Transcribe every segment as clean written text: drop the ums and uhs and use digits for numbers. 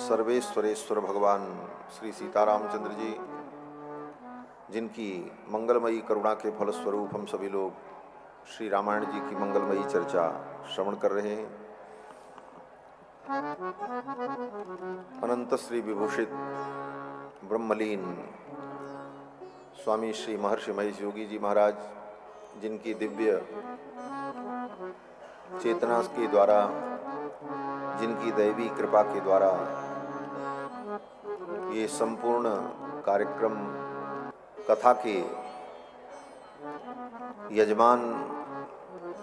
सर्वेश्वरेश्वर भगवान श्री सीतारामचंद्र जी, जिनकी मंगलमयी करुणा के फलस्वरूप हम सभी लोग श्री रामायण जी की मंगलमयी चर्चा श्रवण कर रहे हैं। अनंत श्री विभूषित ब्रह्मलीन स्वामी श्री महर्षि महेश योगी जी महाराज, जिनकी दिव्य चेतना के द्वारा, जिनकी दैवी कृपा के द्वारा ये संपूर्ण कार्यक्रम कथा के यजमान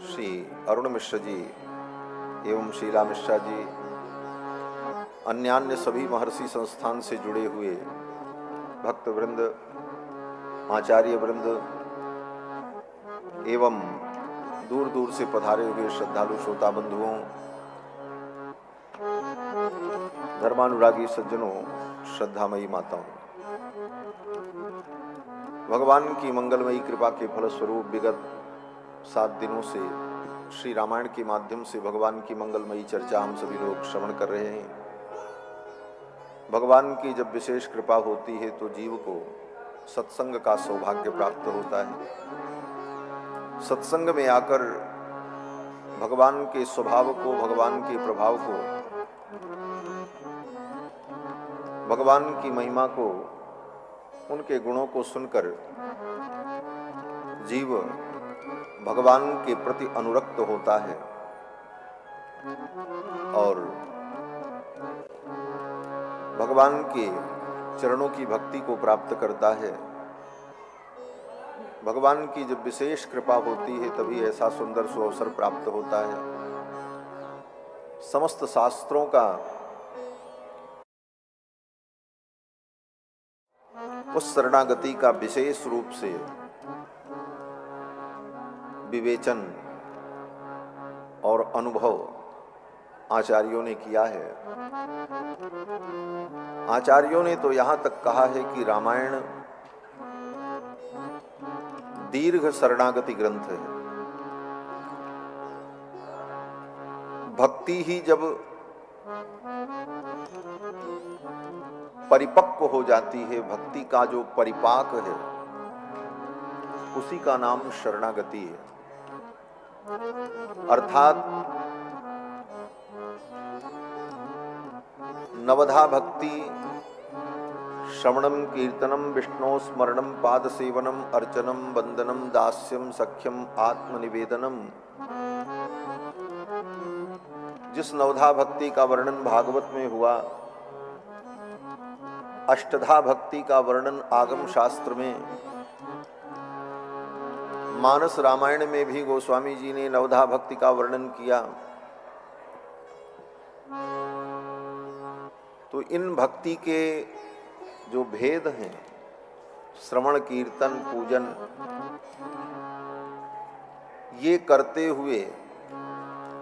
श्री अरुण मिश्र जी एवं शीला मिश्रा जी, अन्यान्य सभी महर्षि संस्थान से जुड़े हुए भक्त वृंद, आचार्य वृंद एवं दूर दूर से पधारे हुए श्रद्धालु श्रोता बंधुओं, धर्मानुरागी सज्जनों, श्रद्धामयी माताओं, भगवान की मंगलमयी कृपा के फलस्वरूप विगत 7 दिनों से श्री रामायण के माध्यम से भगवान की मंगलमयी चर्चा हम सभी लोग श्रवण कर रहे हैं। भगवान की जब विशेष कृपा होती है तो जीव को सत्संग का सौभाग्य प्राप्त होता है। सत्संग में आकर भगवान के स्वभाव को, भगवान के प्रभाव को, भगवान की महिमा को, उनके गुणों को सुनकर जीव भगवान के प्रति अनुरक्त होता है और भगवान के चरणों की भक्ति को प्राप्त करता है। भगवान की जब विशेष कृपा होती है तभी ऐसा सुंदर सुअवसर प्राप्त होता है। समस्त शास्त्रों का उस शरणागति का विशेष रूप से विवेचन और अनुभव आचार्यों ने किया है। आचार्यों ने तो यहां तक कहा है कि रामायण दीर्घ शरणागति ग्रंथ है। भक्ति ही जब परिपक्व हो जाती है, भक्ति का जो परिपाक है, उसी का नाम शरणागति है। अर्थात नवधा भक्ति श्रवणम कीर्तनम विष्णु स्मरणम पाद सेवनम अर्चनम वंदनम दास्यम सख्यम आत्मनिवेदनम। जिस नवधा भक्ति का वर्णन भागवत में हुआ, अष्टधा भक्ति का वर्णन आगम शास्त्र में, मानस रामायण में भी गोस्वामी जी ने नवधा भक्ति का वर्णन किया। तो इन भक्ति के जो भेद हैं, श्रवण कीर्तन पूजन, ये करते हुए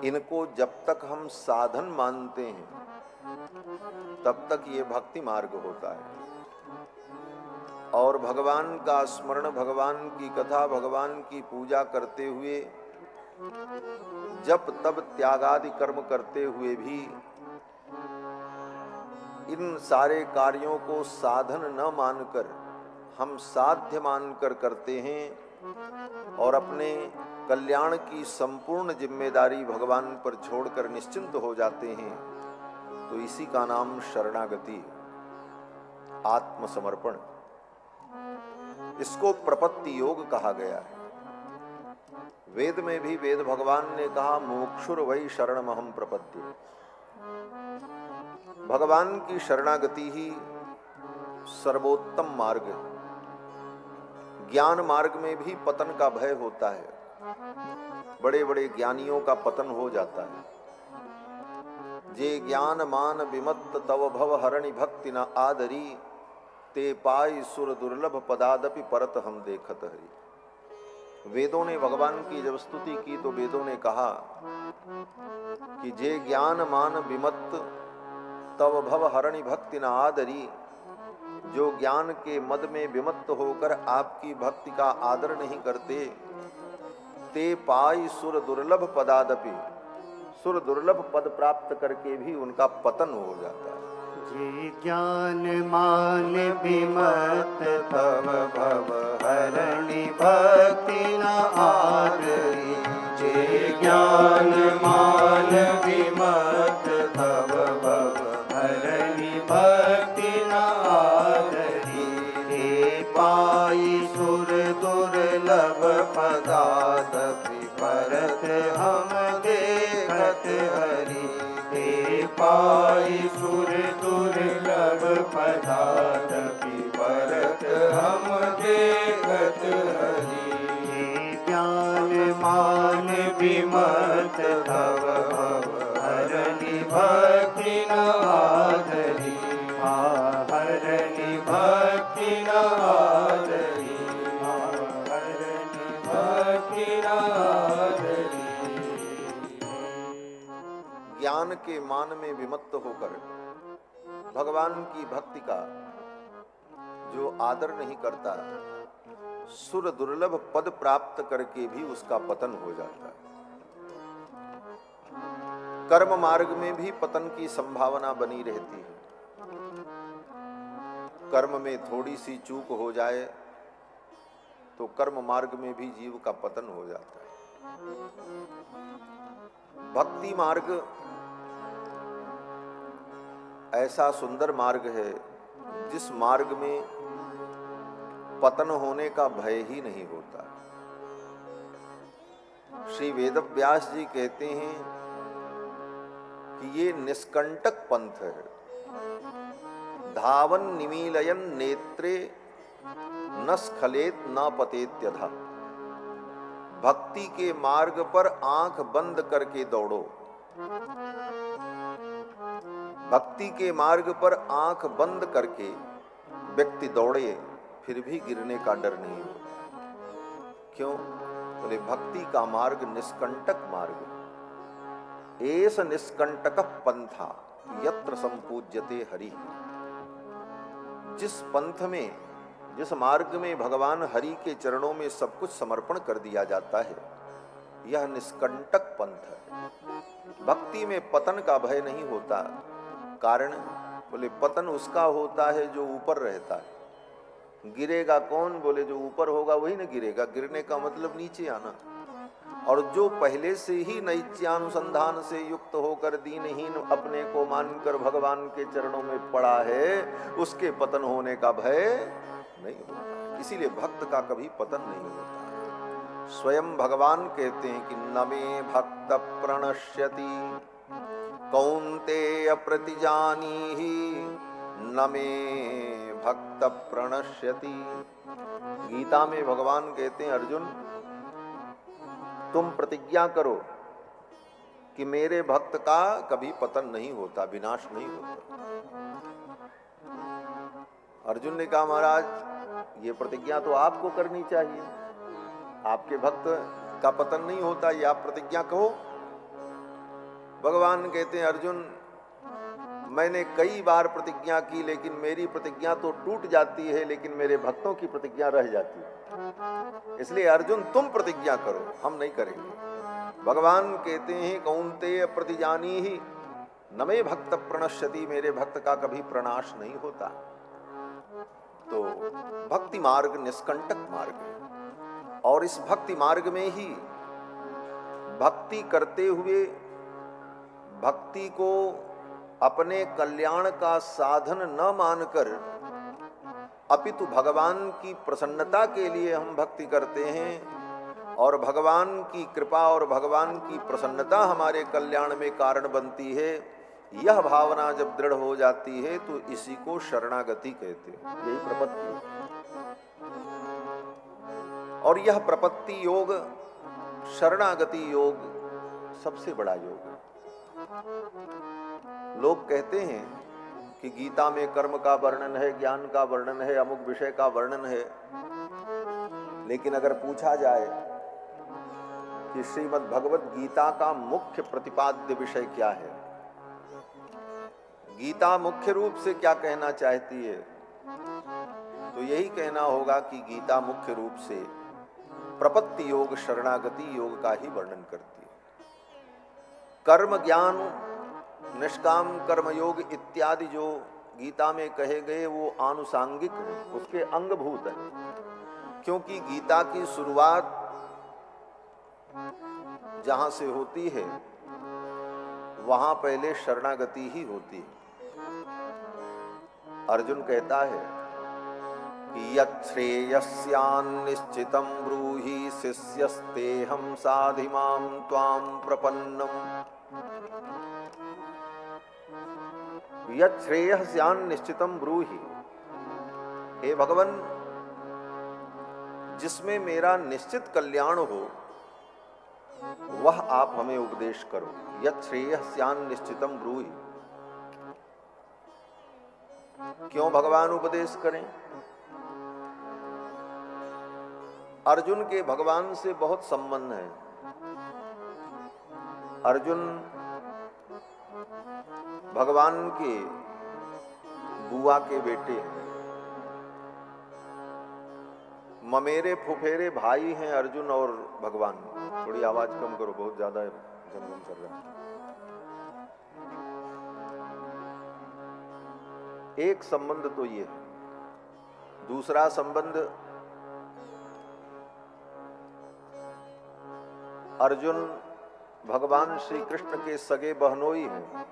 इनको जब तक हम साधन मानते हैं तब तक ये भक्ति मार्ग होता है। और भगवान का स्मरण, भगवान की कथा, भगवान की पूजा करते हुए, जप तप त्यागादि कर्म करते हुए भी इन सारे कार्यों को साधन न मानकर हम साध्य मानकर करते हैं और अपने कल्याण की संपूर्ण जिम्मेदारी भगवान पर छोड़कर निश्चिंत हो जाते हैं, तो इसी का नाम शरणागति, आत्मसमर्पण। इसको प्रपत्ति योग कहा गया है। वेद में भी वेद भगवान ने कहा मोक्षुर वै शरणमहं प्रपद्ये। भगवान की शरणागति ही सर्वोत्तम मार्ग है। ज्ञान मार्ग में भी पतन का भय होता है, बड़े बड़े ज्ञानियों का पतन हो जाता है। जे ज्ञान मान विमत्त तव भव हरणि भक्ति न आदरी, ते पाई सुर दुर्लभ पदादपि परत हम देखत हरि। वेदों ने भगवान की जब स्तुति की तो वेदों ने कहा कि जे ज्ञान मान विमत्त तव भव हरणि भक्ति न आदरी, जो ज्ञान के मद में विमत्त होकर आपकी भक्ति का आदर नहीं करते, ते पाई सुर दुर्लभ पदादपि, सुर दुर्लभ पद प्राप्त करके भी उनका पतन हो जाता है। जे ज्ञान मान विमत तव भव हरणी भक्ति न आदरी। जे ज्ञान मान विमत तव भव हरणी भक्ति न आदरी। हे पाई सुर दुर्लभ पदार्थ विपरत हम देखत हरि। हे पाई सुर दुर्लभ पदार्थ विपरत हम देखत हरि। हे ज्ञान मान विमत तव भव हरनि भक्ति न आदरी। हरनि भक्ति न आदरी। हरनि भक्ति न आदरी। ज्ञान के मान में विमत्त होकर भगवान की भक्ति का जो आदर नहीं करता, सुर दुर्लभ पद प्राप्त करके भी उसका पतन हो जाता है। कर्म मार्ग में भी पतन की संभावना बनी रहती है। कर्म में थोड़ी सी चूक हो जाए तो कर्म मार्ग में भी जीव का पतन हो जाता है। भक्ति मार्ग ऐसा सुंदर मार्ग है जिस मार्ग में पतन होने का भय ही नहीं होता। श्री वेदव्यास जी कहते हैं कि ये निष्कंटक पंथ है। धावन निमीलयन नेत्रे न स्खलेत न पतेत्यथा। भक्ति के मार्ग पर आंख बंद करके दौड़ो। भक्ति के मार्ग पर आंख बंद करके व्यक्ति दौड़े फिर भी गिरने का डर नहीं होता। क्यों? बोले भक्ति का मार्ग निष्कंटक मार्ग। एस निष्कंटक पंथा यत्र संपूज्यते हरि। जिस पंथ में, जिस मार्ग में भगवान हरि के चरणों में सब कुछ समर्पण कर दिया जाता है, यह निष्कंटक पंथ है। भक्ति में पतन का भय नहीं होता। कारण बोले पतन उसका होता है जो ऊपर रहता है। गिरेगा कौन? बोले जो ऊपर होगा वही ना गिरेगा। गिरने का मतलब नीचे आना। और जो पहले से ही नैत्यानुसंधान से युक्त होकर दीनहीन अपने को मानकर भगवान के चरणों में पड़ा है, उसके पतन होने का भय नहीं होता। इसीलिए भक्त का कभी पतन नहीं होता। स्वयं भगवान कहते हैं कि न मे भक्त प्रणश्यति कौन्तेय प्रतिजानीहि न मे भक्त प्रणश्यति। गीता में भगवान कहते हैं अर्जुन तुम प्रतिज्ञा करो कि मेरे भक्त का कभी पतन नहीं होता, विनाश नहीं होता। अर्जुन ने कहा महाराज ये प्रतिज्ञा तो आपको करनी चाहिए। आपके भक्त का पतन नहीं होता, ये आप प्रतिज्ञा कहो। भगवान कहते हैं अर्जुन मैंने कई बार प्रतिज्ञा की लेकिन मेरी प्रतिज्ञा तो टूट जाती है, लेकिन मेरे भक्तों की प्रतिज्ञा रह जाती है। इसलिए अर्जुन तुम प्रतिज्ञा करो, हम नहीं करेंगे। भगवान कहते हैं कौन्तेय प्रतिजानी ही न मे भक्त प्रणश्यति। मेरे भक्त का कभी प्रनाश नहीं होता। तो भक्ति मार्ग निष्कंटक मार्ग है। और इस भक्ति मार्ग में ही भक्ति करते हुए भक्ति को अपने कल्याण का साधन न मानकर अपितु भगवान की प्रसन्नता के लिए हम भक्ति करते हैं और भगवान की कृपा और भगवान की प्रसन्नता हमारे कल्याण में कारण बनती है। यह भावना जब दृढ़ हो जाती है तो इसी को शरणागति कहते हैं। यही प्रपत्ति और यह प्रपत्ति योग, शरणागति योग सबसे बड़ा योग है। लोग कहते हैं कि गीता में कर्म का वर्णन है, ज्ञान का वर्णन है, अमुक विषय का वर्णन है। लेकिन अगर पूछा जाए कि श्रीमद् भगवत गीता का मुख्य प्रतिपाद्य विषय क्या है, गीता मुख्य रूप से क्या कहना चाहती है, तो यही कहना होगा कि गीता मुख्य रूप से प्रपत्ति योग, शरणागति योग का ही वर्णन करती है। कर्म ज्ञान निष्काम कर्मयोग इत्यादि जो गीता में कहे गए वो आनुषांगिक हैं, उसके अंगभूत हैं। क्योंकि गीता की शुरुआत जहां से होती है वहां पहले शरणागति ही होती है। अर्जुन कहता है कि यच्छ्रेयस्यान्निश्चितं ब्रूहि शिष्यस्तेहं साधिमां त्वां प्रपन्नम्। यच्छ्रेयस्यान्निश्चितं ब्रूहि, हे भगवान जिसमें मेरा निश्चित कल्याण हो वह आप हमें उपदेश करो। यच्छ्रेयस्यान्निश्चितं ब्रूहि, क्यों भगवान उपदेश करें? अर्जुन के भगवान से बहुत संबंध है। अर्जुन भगवान के बुआ के बेटे हैं, ममेरे फुफेरे भाई हैं अर्जुन और भगवान। थोड़ी आवाज कम करो, बहुत ज्यादा झमझम कर रहा है। एक संबंध तो ये है। दूसरा संबंध, अर्जुन भगवान श्री कृष्ण के सगे बहनोई हैं।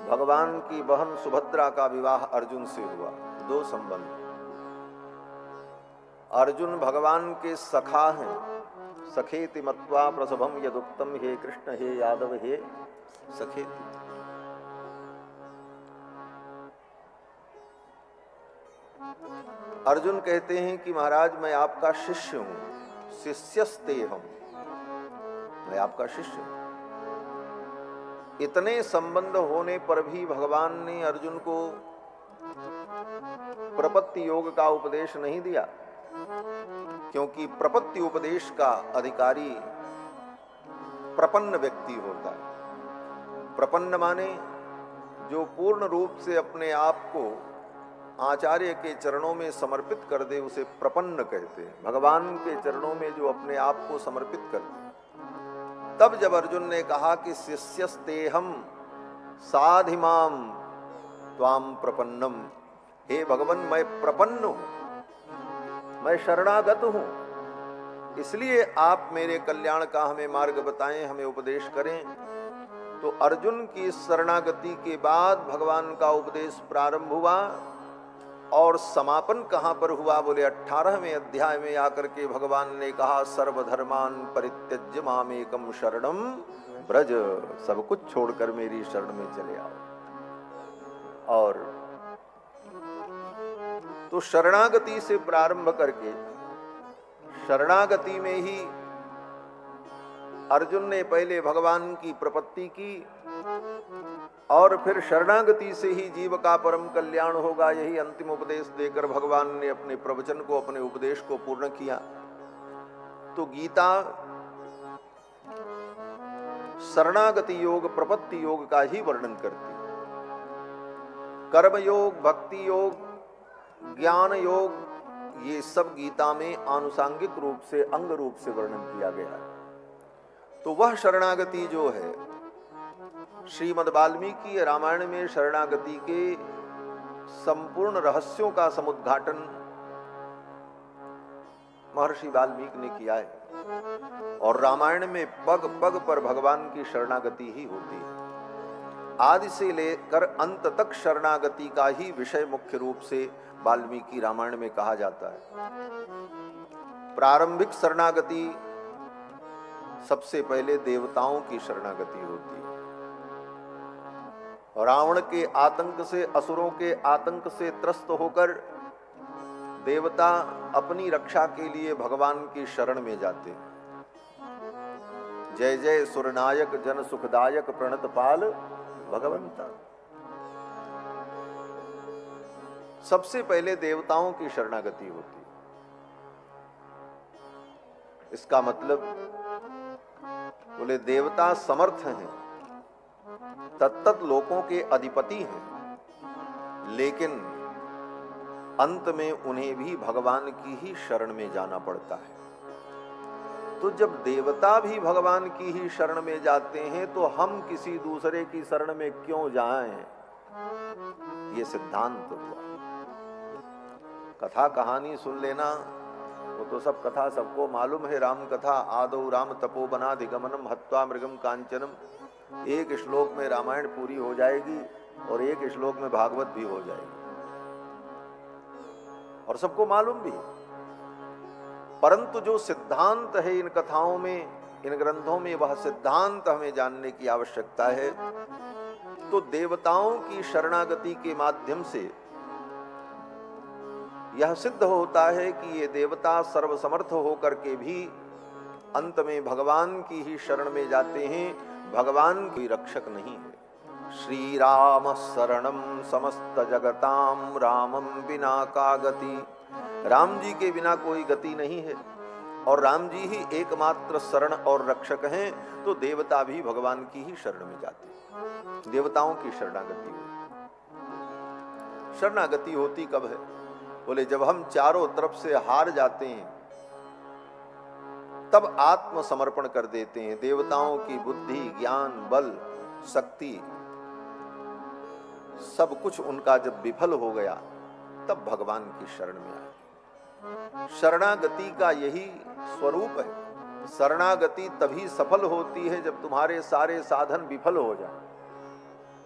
भगवान की बहन सुभद्रा का विवाह अर्जुन से हुआ। दो संबंध। अर्जुन भगवान के सखा हैं। सखेति मत्वा प्रसभम यदुक्तम, हे कृष्ण हे यादव हे सखेति। अर्जुन कहते हैं कि महाराज मैं आपका शिष्य हूं। शिष्यस्तेहम्, मैं आपका शिष्य हूं। इतने संबंध होने पर भी भगवान ने अर्जुन को प्रपत्ति योग का उपदेश नहीं दिया, क्योंकि प्रपत्ति उपदेश का अधिकारी प्रपन्न व्यक्ति होता है। प्रपन्न माने जो पूर्ण रूप से अपने आप को आचार्य के चरणों में समर्पित कर दे, उसे प्रपन्न कहते हैं। भगवान के चरणों में जो अपने आप को समर्पित कर दे। तब जब अर्जुन ने कहा कि शिष्यस्तेहम् साधिमां त्वां प्रपन्नम, हे भगवान मैं प्रपन्न हूं, मैं शरणागत हूं, इसलिए आप मेरे कल्याण का हमें मार्ग बताएं, हमें उपदेश करें। तो अर्जुन की शरणागति के बाद भगवान का उपदेश प्रारंभ हुआ। और समापन कहां पर हुआ बोले 18वें अध्याय में आकर के भगवान ने कहा सर्वधर्मान परित्यज्य मामेकम शरणम ब्रज, सब कुछ छोड़कर मेरी शरण में चले आओ। और तो शरणागति से प्रारंभ करके शरणागति में ही अर्जुन ने पहले भगवान की प्रपत्ति की और फिर शरणागति से ही जीव का परम कल्याण होगा, यही अंतिम उपदेश देकर भगवान ने अपने प्रवचन को, अपने उपदेश को पूर्ण किया। तो गीता शरणागति योग, प्रपत्ति योग का ही वर्णन करती है। कर्म योग, भक्ति योग, ज्ञान योग, ये सब गीता में आनुषांगिक रूप से, अंग रूप से वर्णन किया गया है। तो वह शरणागति जो है, श्रीमद् वाल्मीकि रामायण में शरणागति के संपूर्ण रहस्यों का समुद्घाटन महर्षि वाल्मीकि ने किया है। और रामायण में पग पग पर भगवान की शरणागति ही होती है। आदि से लेकर अंत तक शरणागति का ही विषय मुख्य रूप से वाल्मीकि रामायण में कहा जाता है। प्रारंभिक शरणागति सबसे पहले देवताओं की शरणागति होती है। रावण के आतंक से, असुरों के आतंक से त्रस्त होकर देवता अपनी रक्षा के लिए भगवान की शरण में जाते। जय जय सुरनायक जन सुखदायक प्रणत पाल भगवंता। सबसे पहले देवताओं की शरणागति होती। इसका मतलब बोले देवता समर्थ हैं, तत्त लोकों के अधिपति हैं, लेकिन अंत में उन्हें भी भगवान की ही शरण में जाना पड़ता है। तो जब देवता भी भगवान की ही शरण में जाते हैं तो हम किसी दूसरे की शरण में क्यों जाएं? ये सिद्धांत हुआ। कथा कहानी सुन लेना, वो तो सब कथा सबको मालूम है। राम कथा आदौ राम तपोवनाधिगमनम हत्वा मृगम कांचनम। एक श्लोक में रामायण पूरी हो जाएगी और एक श्लोक में भागवत भी हो जाएगी, और सबको मालूम भी। परंतु जो सिद्धांत है इन कथाओं में, इन ग्रंथों में, वह सिद्धांत हमें जानने की आवश्यकता है। तो देवताओं की शरणागति के माध्यम से यह सिद्ध होता है कि ये देवता सर्वसमर्थ होकर के भी अंत में भगवान की ही शरण में जाते हैं। भगवान कोई रक्षक नहीं है। श्री राम शरणम समस्त जगताम रामम बिना का गति। राम जी के बिना कोई गति नहीं है और राम जी ही एकमात्र शरण और रक्षक हैं। तो देवता भी भगवान की ही शरण में जाते हैं। देवताओं की शरणागति होती। शरणागति होती कब है? बोले जब हम चारों तरफ से हार जाते हैं तब आत्मसमर्पण कर देते हैं। देवताओं की बुद्धि, ज्ञान, बल, शक्ति सब कुछ उनका जब विफल हो गया तब भगवान की शरण में आए। शरणागति का यही स्वरूप है। शरणागति तभी सफल होती है जब तुम्हारे सारे साधन विफल हो जाए।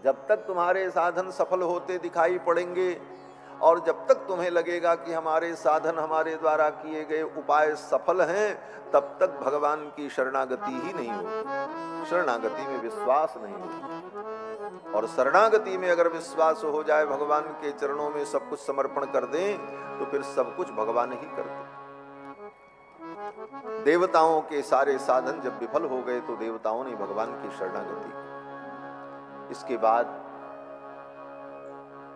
जब तक तुम्हारे साधन सफल होते दिखाई पड़ेंगे और जब तक तुम्हें लगेगा कि हमारे साधन, हमारे द्वारा किए गए उपाय सफल हैं, तब तक भगवान की शरणागति ही नहीं होगी। शरणागति में विश्वास नहीं होगा। और शरणागति में अगर विश्वास हो जाए, भगवान के चरणों में सब कुछ समर्पण कर दें, तो फिर सब कुछ भगवान ही करते। देवताओं के सारे साधन जब विफल हो गए तो देवताओं ने भगवान की शरणागति की। इसके बाद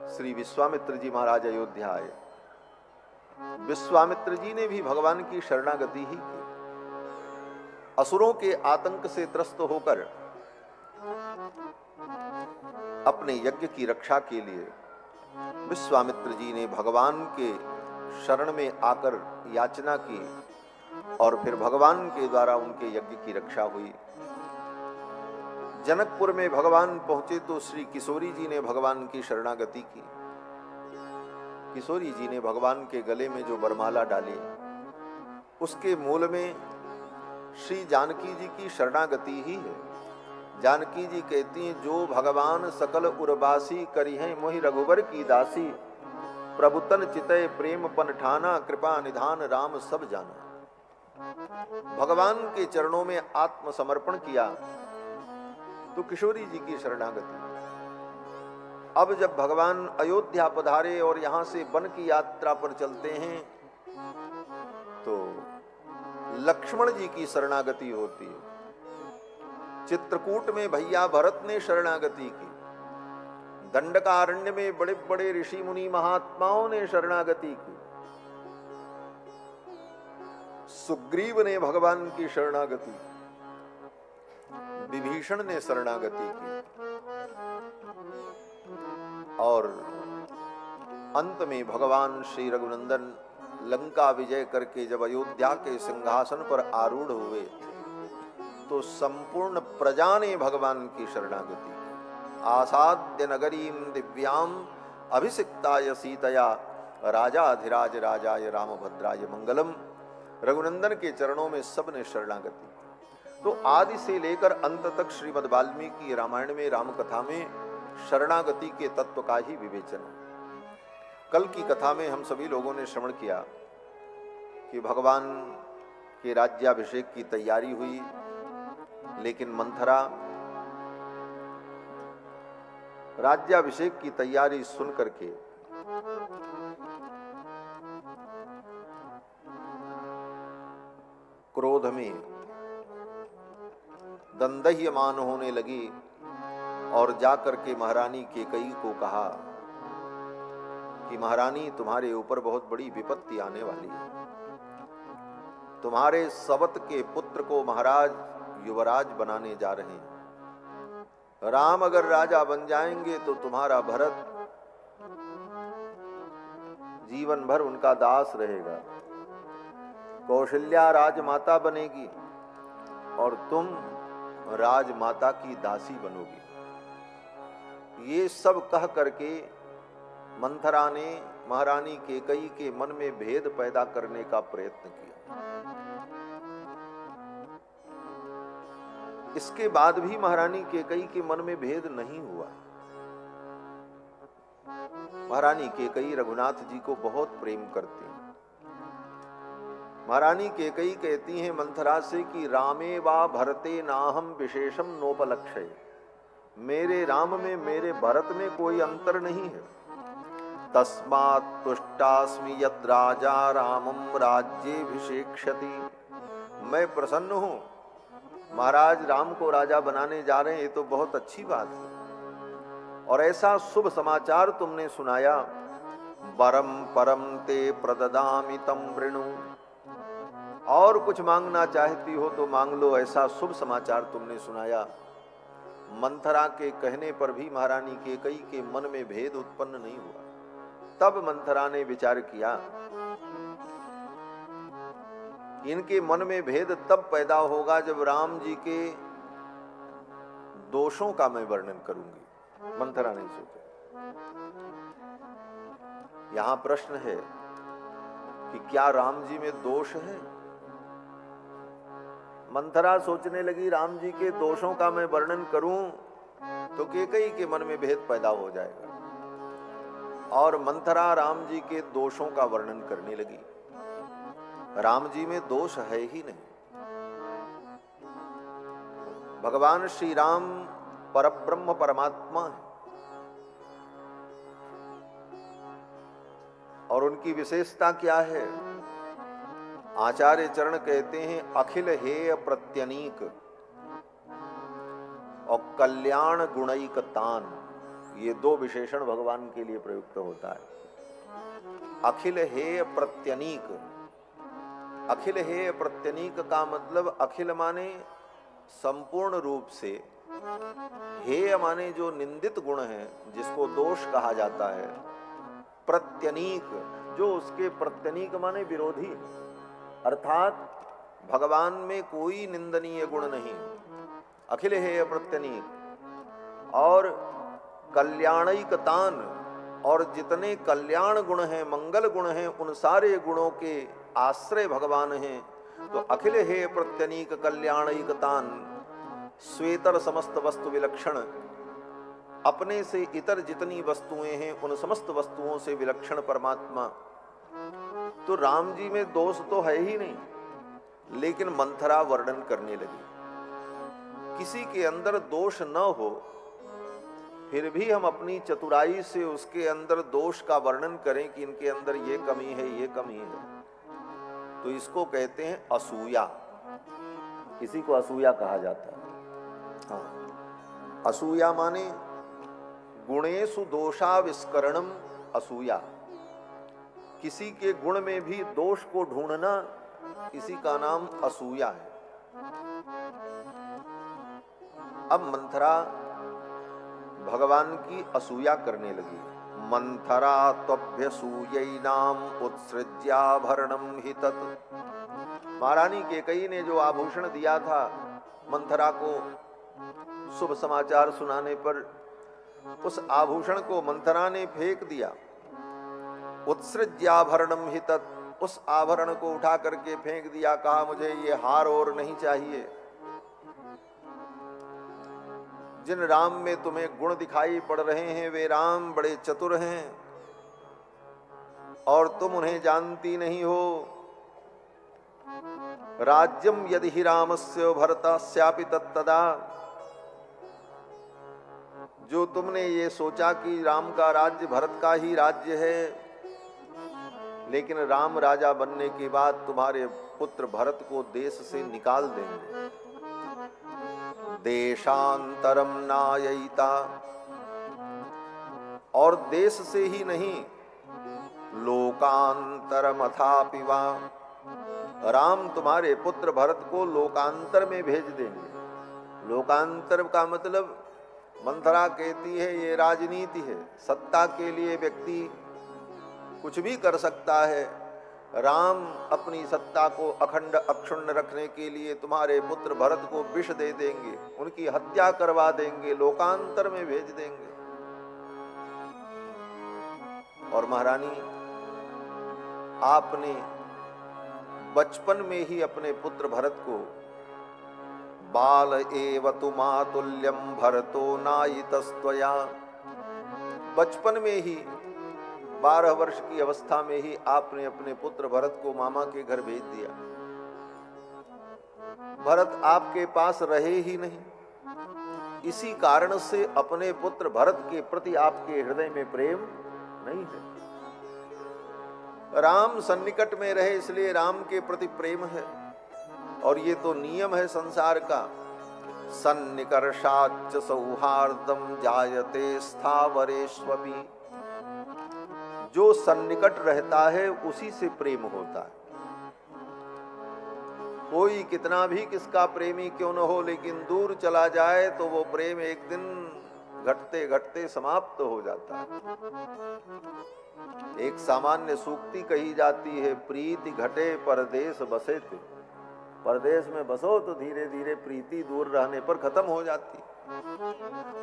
श्री विश्वामित्र जी महाराज अयोध्या आए। विश्वामित्र जी ने भी भगवान की शरणागति ही की। असुरों के आतंक से त्रस्त होकर अपने यज्ञ की रक्षा के लिए विश्वामित्र जी ने भगवान के शरण में आकर याचना की और फिर भगवान के द्वारा उनके यज्ञ की रक्षा हुई। जनकपुर में भगवान पहुंचे तो श्री किशोरी जी ने भगवान की शरणागति की। किशोरी जी ने भगवान के गले में जो वरमाला डाली, उसके मूल में श्री जानकी जी की शरणागति ही है। जानकी जी कहती हैं, जो भगवान सकल उर्वासी करी हैं मोहि रघुवर की दासी, प्रभुतन चितय प्रेम पन ठाना, कृपा निधान राम सब जाना। भगवान के चरणों में आत्मसमर्पण किया तो किशोरी जी की शरणागति। अब जब भगवान अयोध्या पधारे और यहां से वन की यात्रा पर चलते हैं तो लक्ष्मण जी की शरणागति होती है। चित्रकूट में भैया भरत ने शरणागति की। दंडकारण्य में बड़े बड़े ऋषि मुनि महात्माओं ने शरणागति की। सुग्रीव ने भगवान की शरणागति, विभीषण ने शरणागति की और अंत में भगवान श्री रघुनंदन लंका विजय करके जब अयोध्या के सिंहासन पर आरूढ़ हुए तो संपूर्ण प्रजा ने भगवान की शरणागति की। आसाद्य नगरीम दिव्याम अभिषिक्ताय सीतया राजाधिराज राजाय रामभद्राय मंगलम। रघुनंदन के चरणों में सबने शरणागति। तो आदि से लेकर अंत तक श्रीमद् वाल्मीकि रामायण में, राम कथा में शरणागति के तत्व का ही विवेचन है। कल की कथा में हम सभी लोगों ने श्रवण किया कि भगवान के राज्याभिषेक की तैयारी हुई, लेकिन मंथरा राज्याभिषेक की तैयारी सुन करके क्रोध में दंदह्यमान होने लगी और जाकर के महारानी कैकेयी को कहा कि महारानी, तुम्हारे ऊपर बहुत बड़ी विपत्ति आने वाली है। तुम्हारे सवत के पुत्र को महाराज युवराज बनाने जा रहे हैं। राम अगर राजा बन जाएंगे तो तुम्हारा भरत जीवन भर उनका दास रहेगा। कौशल्या राजमाता बनेगी और तुम राजमाता की दासी बनोगी। ये सब कह करके मंथरा ने महारानी कैकेयी के मन में भेद पैदा करने का प्रयत्न किया। इसके बाद भी महारानी कैकेयी के मन में भेद नहीं हुआ। महारानी कैकेयी रघुनाथ जी को बहुत प्रेम करती हैं। महारानी कैकेयी कहती हैं मंथरा से कि रामे वा भरते नाहम विशेषम नोपलक्षय, मेरे राम में मेरे भरत में कोई अंतर नहीं है। तस्मात् तुष्टास्मि यद् राजा रामम राज्येभिषेक्षति, मैं प्रसन्न हूं, महाराज राम को राजा बनाने जा रहे हैं, ये तो बहुत अच्छी बात है। और ऐसा शुभ समाचार तुमने सुनाया। वरम परम ते प्रददामि तं वृणु, और कुछ मांगना चाहती हो तो मांग लो, ऐसा शुभ समाचार तुमने सुनाया। मंथरा के कहने पर भी महारानी कैकेयी के मन में भेद उत्पन्न नहीं हुआ। तब मंथरा ने विचार किया, इनके मन में भेद तब पैदा होगा जब राम जी के दोषों का मैं वर्णन करूंगी। मंथरा ने सोचा। यहां प्रश्न है कि क्या राम जी में दोष है? मंथरा सोचने लगी, राम जी के दोषों का मैं वर्णन करूं तो कैकेयी के मन में भेद पैदा हो जाएगा। और मंथरा राम जी के दोषों का वर्णन करने लगी। राम जी में दोष है ही नहीं। भगवान श्री राम परब्रह्म परमात्मा है और उनकी विशेषता क्या है? आचार्य चरण कहते हैं अखिल हेय प्रत्यनीक और कल्याण गुणैक तान, ये दो विशेषण भगवान के लिए प्रयुक्त होता है। अखिल हेय प्रत्यनीक, अखिल हेय प्रत्यनीक का मतलब अखिल माने संपूर्ण रूप से, हेय माने जो निंदित गुण है जिसको दोष कहा जाता है, प्रत्यनीक जो उसके प्रत्यनीक माने विरोधी, अर्थात भगवान में कोई निंदनीय गुण नहीं। अखिल हेय प्रत्यनीक और कल्याणैकतान, और जितने कल्याण गुण हैं, मंगल गुण हैं, उन सारे गुणों के आश्रय भगवान हैं। तो अखिल हेय प्रत्यनीक कल्याणैकतान, स्वेतर समस्त वस्तु विलक्षण, अपने से इतर जितनी वस्तुएं हैं उन समस्त वस्तुओं से विलक्षण परमात्मा। तो राम जी में दोष तो है ही नहीं, लेकिन मंथरा वर्णन करने लगी। किसी के अंदर दोष न हो फिर भी हम अपनी चतुराई से उसके अंदर दोष का वर्णन करें कि इनके अंदर ये कमी है, ये कमी है, तो इसको कहते हैं असूया। किसी को असूया कहा जाता है। हाँ, असूया माने गुणेषु दोषाविष्करणम असूया, किसी के गुण में भी दोष को ढूंढना, इसी का नाम असूया है। अब मंथरा भगवान की असूया करने लगी। मंथरा त्वभ्यसूयैनाम उत्सृज्याभरणम हि तत्, महारानी कैकेयी ने जो आभूषण दिया था मंथरा को शुभ समाचार सुनाने पर, उस आभूषण को मंथरा ने फेंक दिया। उत्सृज्याभरणम हि तत्, उस आभरण को उठा करके फेंक दिया। कहा मुझे ये हार और नहीं चाहिए। जिन राम में तुम्हें गुण दिखाई पड़ रहे हैं वे राम बड़े चतुर हैं और तुम उन्हें जानती नहीं हो। राज्यम यदि ही रामस्य भरतस्यापि तत्तदा, जो तुमने ये सोचा कि राम का राज्य भरत का ही राज्य है, लेकिन राम राजा बनने के बाद तुम्हारे पुत्र भरत को देश से निकाल देंगे। देशांतरम नाययिता, और देश से ही नहीं लोकांतरम अथापि वा, राम तुम्हारे पुत्र भरत को लोकांतर में भेज देंगे। लोकांतर का मतलब मंथरा कहती है ये राजनीति है, सत्ता के लिए व्यक्ति कुछ भी कर सकता है। राम अपनी सत्ता को अखंड अक्षुण्ण रखने के लिए तुम्हारे पुत्र भरत को विष दे देंगे, उनकी हत्या करवा देंगे, लोकांतर में भेज देंगे। और महारानी, आपने बचपन में ही अपने पुत्र भरत को बाल एव तु मातुल्यम भरतो नायितस्त्वया, बचपन में ही 12 वर्ष की अवस्था में ही आपने अपने पुत्र भरत को मामा के घर भेज दिया। भरत आपके पास रहे ही नहीं, इसी कारण से अपने पुत्र भरत के प्रति आपके हृदय में प्रेम नहीं है। राम सन्निकट में रहे इसलिए राम के प्रति प्रेम है, और ये तो नियम है संसार का। सन्निकर्षाच्च सौहार्दम जायते स्थावरेष्वपि, जो सन्निकट रहता है उसी से प्रेम होता है। कोई कितना भी किसका प्रेमी क्यों न हो, लेकिन दूर चला जाए तो वो प्रेम एक दिन घटते घटते समाप्त हो जाता है। एक सामान्य सूक्ति कही जाती है, प्रीति घटे परदेश बसे थे। परदेश में बसो तो धीरे धीरे प्रीति दूर रहने पर खत्म हो जाती,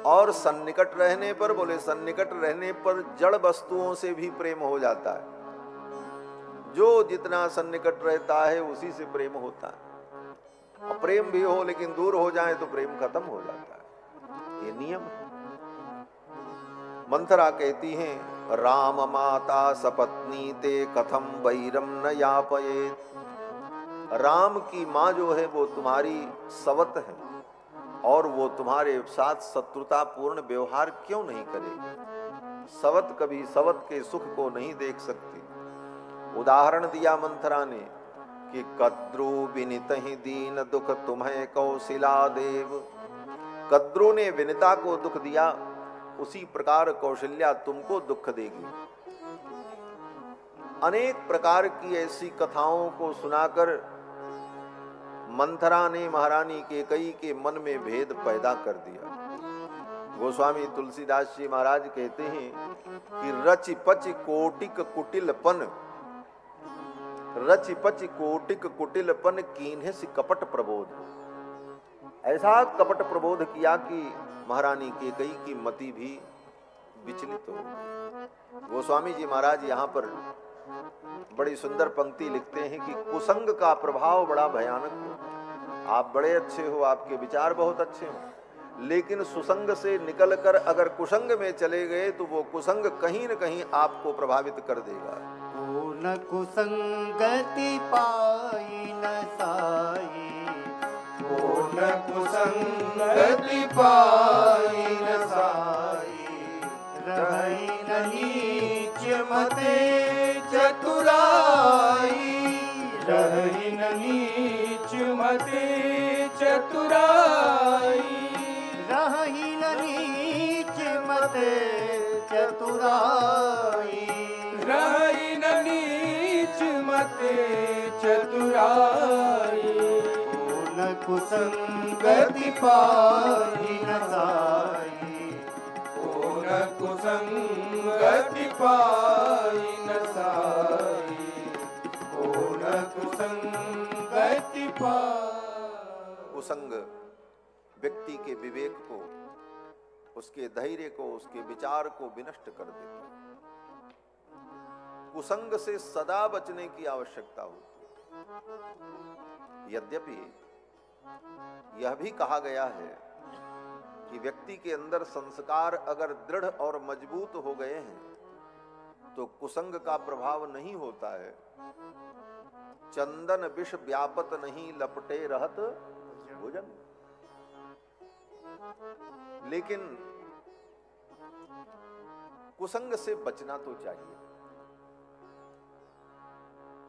और सन्निकट रहने पर, बोले सन्निकट रहने पर जड़ वस्तुओं से भी प्रेम हो जाता है। जो जितना सन्निकट रहता है उसी से प्रेम होता है। और प्रेम भी हो लेकिन दूर हो जाए तो प्रेम खत्म हो जाता है, ये नियम है। मंथरा कहती हैं, राम माता सपत्नी ते कथम वैरम न यापयेत। राम की माँ जो है वो तुम्हारी सवत है, और वो तुम्हारे साथ शत्रुता पूर्ण व्यवहार क्यों नहीं करेगी। सवत कभी सवत के सुख को नहीं देख सकती। उदाहरण दिया मंथरा ने कि कद्रु विनित ही दीन दुख तुम्हें कौशिला देव। कद्रु ने विनिता को दुख दिया, उसी प्रकार कौशल्या तुमको दुख देगी। अनेक प्रकार की ऐसी कथाओं को सुनाकर मंथरा ने महारानी कैकेयी के मन में भेद पैदा कर दिया। गोस्वामी तुलसीदास जी महाराज कहते हैं कि रच पच कोटिक कुटिलपन, रच पच कोटिक कुटिलपन कीन्हे से कपट प्रबोध। ऐसा कपट प्रबोध किया कि महारानी कैकेयी की मति भी विचलित हो गई। गोस्वामी जी महाराज यहाँ पर बड़ी सुंदर पंक्ति लिखते हैं कि कुसंग का प्रभाव बड़ा भयानक हो। आप बड़े अच्छे हो, आपके विचार बहुत अच्छे हो, लेकिन सुसंग से निकलकर अगर कुसंग में चले गए तो वो कुसंग कहीं न कहीं आपको प्रभावित कर देगा। न कुसंगति पाई न साई, न कुसंगति पाई न साई, रही न नीच मते चतुराई, रही न नीच मते चतुराई, रही न नीच मते चतुराई, रही न नीच मते चतुराई, न कुसंगति पाई न साई, न कुसंगति पाई न साई, न कुसंगति पाई। कुसंग व्यक्ति के विवेक को, उसके धैर्य को, उसके विचार को विनष्ट कर देता है। कुसंग से सदा बचने की आवश्यकता होती है। यद्यपि यह भी कहा गया है कि व्यक्ति के अंदर संस्कार अगर दृढ़ और मजबूत हो गए हैं तो कुसंग का प्रभाव नहीं होता है। चंदन विष व्यापत नहीं लपटे रहत भुजंग। लेकिन कुसंग से बचना तो चाहिए।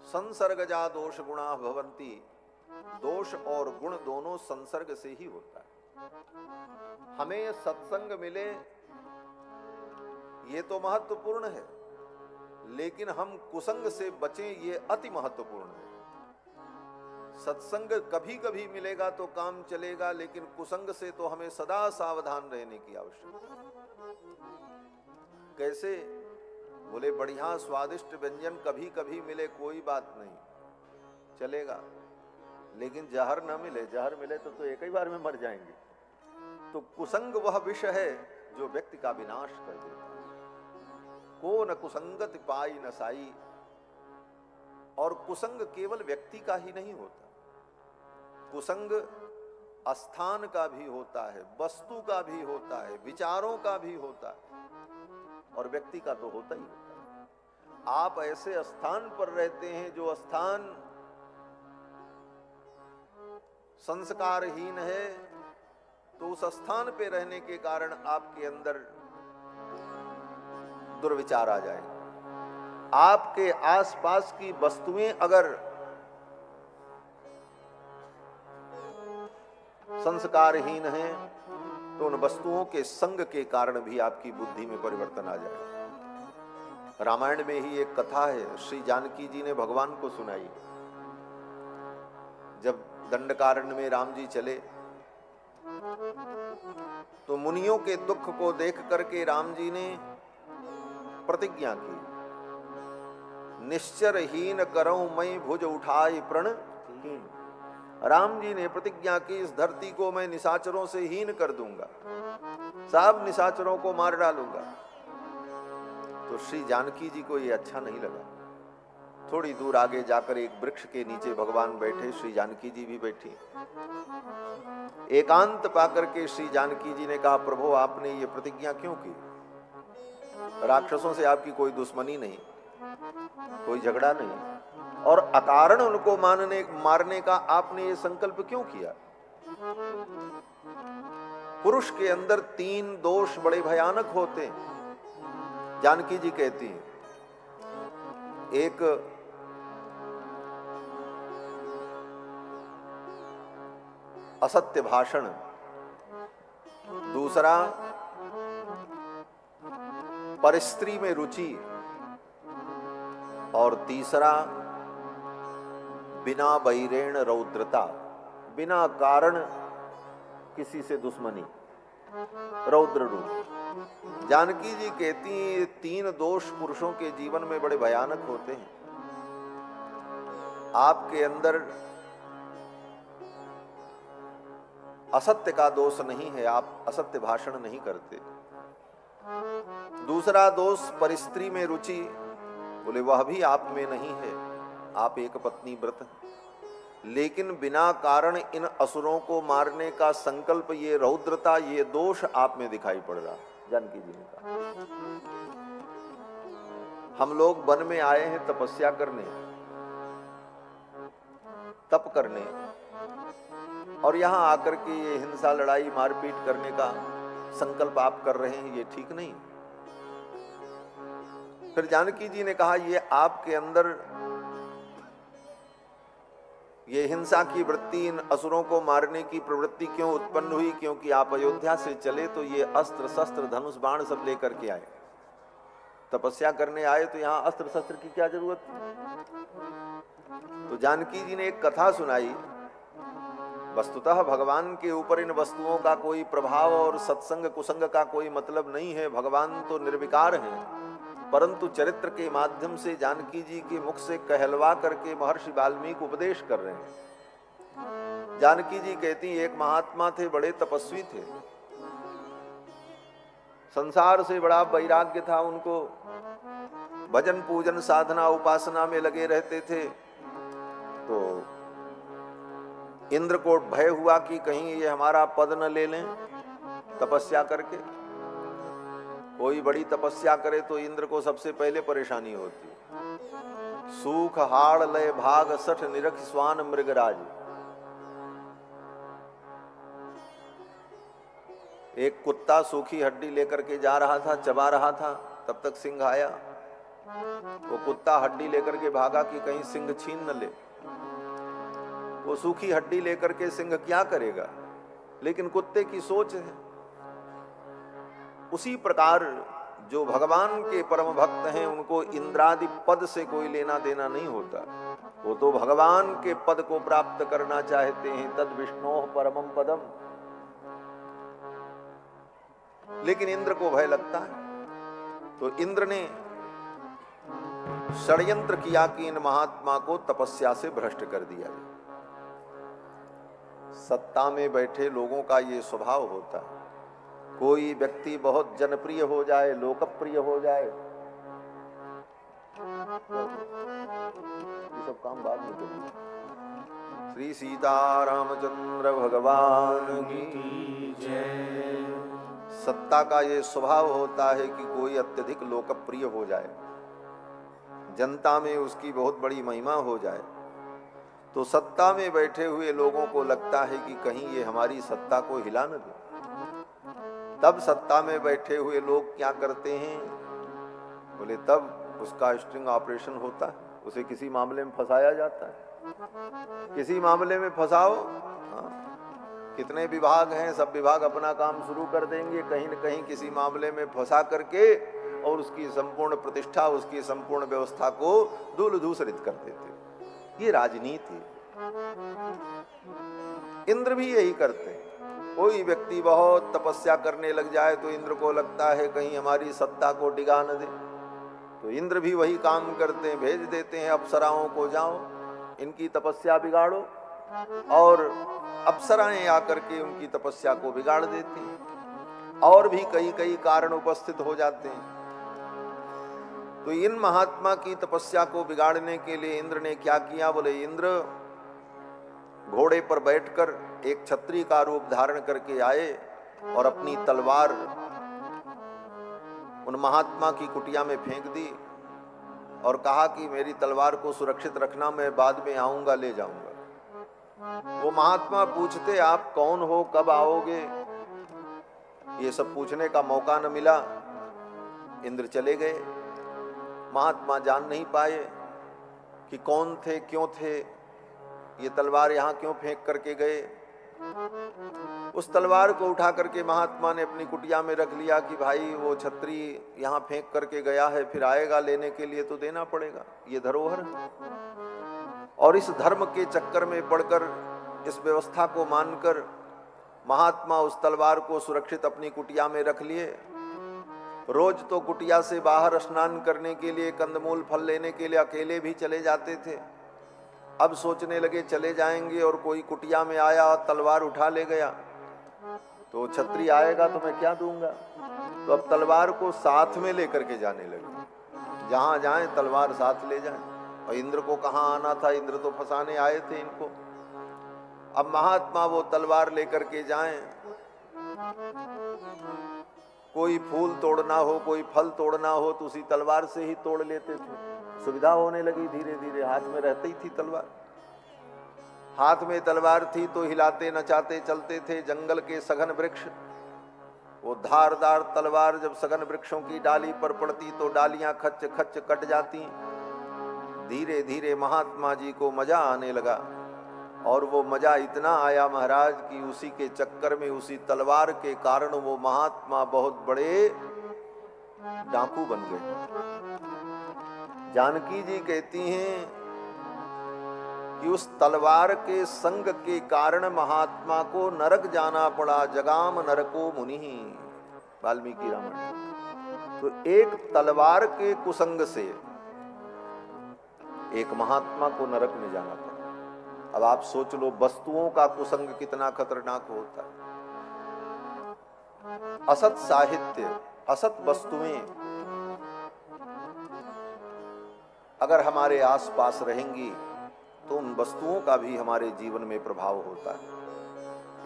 संसर्गजा दोष गुणा भवंती, दोष और गुण दोनों संसर्ग से ही होता है। हमें सत्संग मिले ये तो महत्वपूर्ण है, लेकिन हम कुसंग से बचें ये अति महत्वपूर्ण है। सत्संग कभी कभी मिलेगा तो काम चलेगा, लेकिन कुसंग से तो हमें सदा सावधान रहने की आवश्यकता है। कैसे? बोले बढ़िया स्वादिष्ट व्यंजन कभी कभी मिले कोई बात नहीं, चलेगा, लेकिन जहर न मिले, जहर मिले तो एक ही बार में मर जाएंगे। तो कुसंग वह विष है जो व्यक्ति का विनाश कर देता है। को न कुसंगत पाई न साई। और कुसंग केवल व्यक्ति का ही नहीं होता, कुसंग स्थान का भी होता है, वस्तु का भी होता है, विचारों का भी होता है, और व्यक्ति का तो होता ही होता है। आप ऐसे स्थान पर रहते हैं जो स्थान संस्कारहीन है, तो उस स्थान पे रहने के कारण आपके अंदर दुर्विचार आ जाएंगे। आपके आसपास की वस्तुएं अगर संस्कारहीन हैं तो उन वस्तुओं के संग के कारण भी आपकी बुद्धि में परिवर्तन आ जाए। रामायण में ही एक कथा है, श्री जानकी जी ने भगवान को सुनाई। जब दंडकारण्य में राम जी चले तो मुनियों के दुख को देख करके राम जी ने प्रतिज्ञा की, निश्चरहीन करऊं मैं भुज उठाई प्रण हीन। राम जी ने प्रतिज्ञा की, इस धरती को मैं निशाचरों से हीन कर दूंगा, सब निशाचरों को मार डालूंगा। तो श्री जानकी जी को ये अच्छा नहीं लगा। थोड़ी दूर आगे जाकर एक वृक्ष के नीचे भगवान बैठे, श्री जानकी जी भी बैठी। एकांत पाकर के श्री जानकी जी ने कहा, प्रभु आपने ये प्रतिज्ञा क्यों की? राक्षसों से आपकी कोई दुश्मनी नहीं, कोई झगड़ा नहीं, और अकारण उनको मारने का आपने ये संकल्प क्यों किया? पुरुष के अंदर 3 दोष बड़े भयानक होते हैं। जानकी जी कहती हैं, एक असत्य भाषण, दूसरा परस्त्री में रुचि, और तीसरा बिना बैरेण रौद्रता, बिना कारण किसी से दुश्मनी, रौद्र रूप। जानकी जी कहती हैं, ये 3 दोष पुरुषों के जीवन में बड़े भयानक होते हैं। आपके अंदर असत्य का दोष नहीं है, आप असत्य भाषण नहीं करते। दूसरा दोष परिस्त्री में रुचि, बोले वह भी आप में नहीं है, आप एक पत्नी व्रत हैं। लेकिन बिना कारण इन असुरों को मारने का संकल्प, ये रौद्रता, ये दोष आप में दिखाई पड़ रहा। जानकी जी ने कहा, हम लोग वन में आए हैं तपस्या करने, तप करने, और यहां आकर के ये हिंसा, लड़ाई, मारपीट करने का संकल्प आप कर रहे हैं, ये ठीक नहीं। फिर जानकी जी ने कहा, ये आपके अंदर ये हिंसा की वृत्ति, इन असुरों को मारने की प्रवृत्ति क्यों उत्पन्न हुई? क्योंकि आप अयोध्या से चले तो ये अस्त्र शस्त्र धनुष बाण सब लेकर के आए, तपस्या करने आए, तो यहाँ अस्त्र शस्त्र की क्या जरूरत थी? तो जानकी जी ने एक कथा सुनाई। वस्तुतः भगवान के ऊपर इन वस्तुओं का कोई प्रभाव और सत्संग कुसंग का कोई मतलब नहीं है, भगवान तो निर्विकार हैं। परंतु चरित्र के माध्यम से जानकी जी के मुख से कहलवा करके महर्षि वाल्मीकि उपदेश कर रहे हैं। जानकी जी कहती, एक महात्मा थे, बड़े तपस्वी थे, संसार से बड़ा वैराग्य था उनको, भजन पूजन साधना उपासना में लगे रहते थे। तो इंद्र को भय हुआ कि कहीं ये हमारा पद न ले लें तपस्या करके। कोई बड़ी तपस्या करे तो इंद्र को सबसे पहले परेशानी होती है। सूख हाड़ लय भाग सठ निरख स्वान मृगराज। एक कुत्ता सूखी हड्डी लेकर के जा रहा था, चबा रहा था, तब तक सिंह आया। वो कुत्ता हड्डी लेकर के भागा कि कहीं सिंह छीन न ले। वो सूखी हड्डी लेकर के सिंह क्या करेगा, लेकिन कुत्ते की सोच है। उसी प्रकार जो भगवान के परम भक्त हैं, उनको इंद्रादि पद से कोई लेना देना नहीं होता। वो तो भगवान के पद को प्राप्त करना चाहते हैं, तद विष्णोः परमं पदम। लेकिन इंद्र को भय लगता है। तो इंद्र ने षड्यंत्र किया कि इन महात्मा को तपस्या से भ्रष्ट कर दिया जाए। सत्ता में बैठे लोगों का ये स्वभाव होता है, कोई व्यक्ति बहुत जनप्रिय हो जाए, लोकप्रिय हो जाए, ये सब काम बाद में करिए। श्री सीतारामचंद्र भगवान की जय। सत्ता का ये स्वभाव होता है कि कोई अत्यधिक लोकप्रिय हो जाए, जनता में उसकी बहुत बड़ी महिमा हो जाए, तो सत्ता में बैठे हुए लोगों को लगता है कि कहीं ये हमारी सत्ता को हिला न दे। तब सत्ता में बैठे हुए लोग क्या करते हैं, बोले तब उसका स्ट्रिंग ऑपरेशन होता है, उसे किसी मामले में फंसाया जाता है। किसी मामले में फंसाओ, कितने विभाग हैं, सब विभाग अपना काम शुरू कर देंगे, कहीं न कहीं किसी मामले में फंसा करके और उसकी संपूर्ण प्रतिष्ठा, उसकी संपूर्ण व्यवस्था को धूल धूसरित कर देते। ये राजनीति है। इंद्र भी यही करते हैं। कोई व्यक्ति बहुत तपस्या करने लग जाए तो इंद्र को लगता है कहीं हमारी सत्ता को डिगा न दे, तो इंद्र भी वही काम करते हैं, भेज देते हैं अप्सराओं को, जाओ इनकी तपस्या बिगाड़ो, और अप्सराएं आकर के उनकी तपस्या को बिगाड़ देती हैं। और भी कई कई कारण उपस्थित हो जाते हैं। तो इन महात्मा की तपस्या को बिगाड़ने के लिए इंद्र ने क्या किया, बोले इंद्र घोड़े पर बैठकर एक छतरी का रूप धारण करके आए और अपनी तलवार उन महात्मा की कुटिया में फेंक दी और कहा कि मेरी तलवार को सुरक्षित रखना, मैं बाद में आऊंगा, ले जाऊंगा। वो महात्मा पूछते आप कौन हो, कब आओगे, ये सब पूछने का मौका न मिला। इंद्र चले गए। महात्मा जान नहीं पाए कि कौन थे, क्यों थे, ये तलवार यहाँ क्यों फेंक करके गए। उस तलवार को उठा करके महात्मा ने अपनी कुटिया में रख लिया कि भाई वो छतरी यहाँ फेंक करके गया है, फिर आएगा लेने के लिए तो देना पड़ेगा, ये धरोहर है। और इस धर्म के चक्कर में पड़कर, इस व्यवस्था को मानकर महात्मा उस तलवार को सुरक्षित अपनी कुटिया में रख लिए। रोज तो कुटिया से बाहर स्नान करने के लिए, कंदमूल फल लेने के लिए अकेले भी चले जाते थे। अब सोचने लगे चले जाएंगे और कोई कुटिया में आया और तलवार उठा ले गया तो छतरी आएगा तो मैं क्या दूंगा। तो अब तलवार को साथ में लेकर के जाने लगे, जहां जाएं तलवार साथ ले जाएं। और इंद्र को कहां आना था, इंद्र तो फंसाने आए थे इनको। अब महात्मा वो तलवार लेकर के जाएं, कोई फूल तोड़ना हो, कोई फल तोड़ना हो तो उसी तलवार से ही तोड़ लेते थे। सुविधा होने लगी धीरे धीरे, हाथ में रहती ही थी तलवार। हाथ में तलवार थी तो हिलाते नचाते चलते थे। जंगल के सघन वृक्ष, वो धारदार तलवार जब सघन वृक्षों की डाली पर पड़ती तो डालियां खच खच कट जाती। धीरे धीरे महात्मा जी को मजा आने लगा, और वो मजा इतना आया महाराज कि उसी के चक्कर में, उसी तलवार के कारण वो महात्मा बहुत बड़े डाकू बन गए। जानकी जी कहती हैं कि उस तलवार के संग के कारण महात्मा को नरक जाना पड़ा। जगाम नरको मुनि, वाल्मीकि रामायण। तो एक तलवार के कुसंग से एक महात्मा को नरक में जाना पड़ा। अब आप सोच लो वस्तुओं का कुसंग कितना खतरनाक होता है। असत साहित्य, असत वस्तुएं अगर हमारे आसपास रहेंगी तो उन वस्तुओं का भी हमारे जीवन में प्रभाव होता है।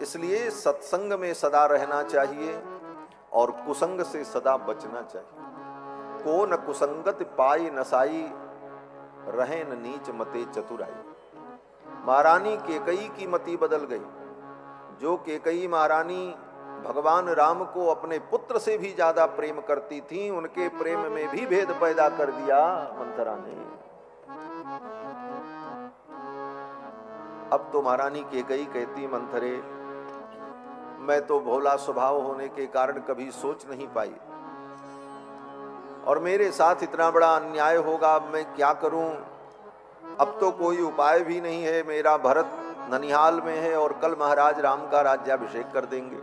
इसलिए सत्संग में सदा रहना चाहिए और कुसंग से सदा बचना चाहिए। को न कुसंगत पाई नसाई, रहे न नीच मते चतुराई। महारानी केकई की मति बदल गई। जो केकई महारानी भगवान राम को अपने पुत्र से भी ज्यादा प्रेम करती थी, उनके प्रेम में भी भेद पैदा कर दिया मंथरा ने। अब तो महारानी केकई कहती, मंथरे मैं तो भोला स्वभाव होने के कारण कभी सोच नहीं पाई, और मेरे साथ इतना बड़ा अन्याय होगा, अब मैं क्या करूं। अब तो कोई उपाय भी नहीं है। मेरा भरत ननिहाल में है और कल महाराज राम का राज्याभिषेक कर देंगे।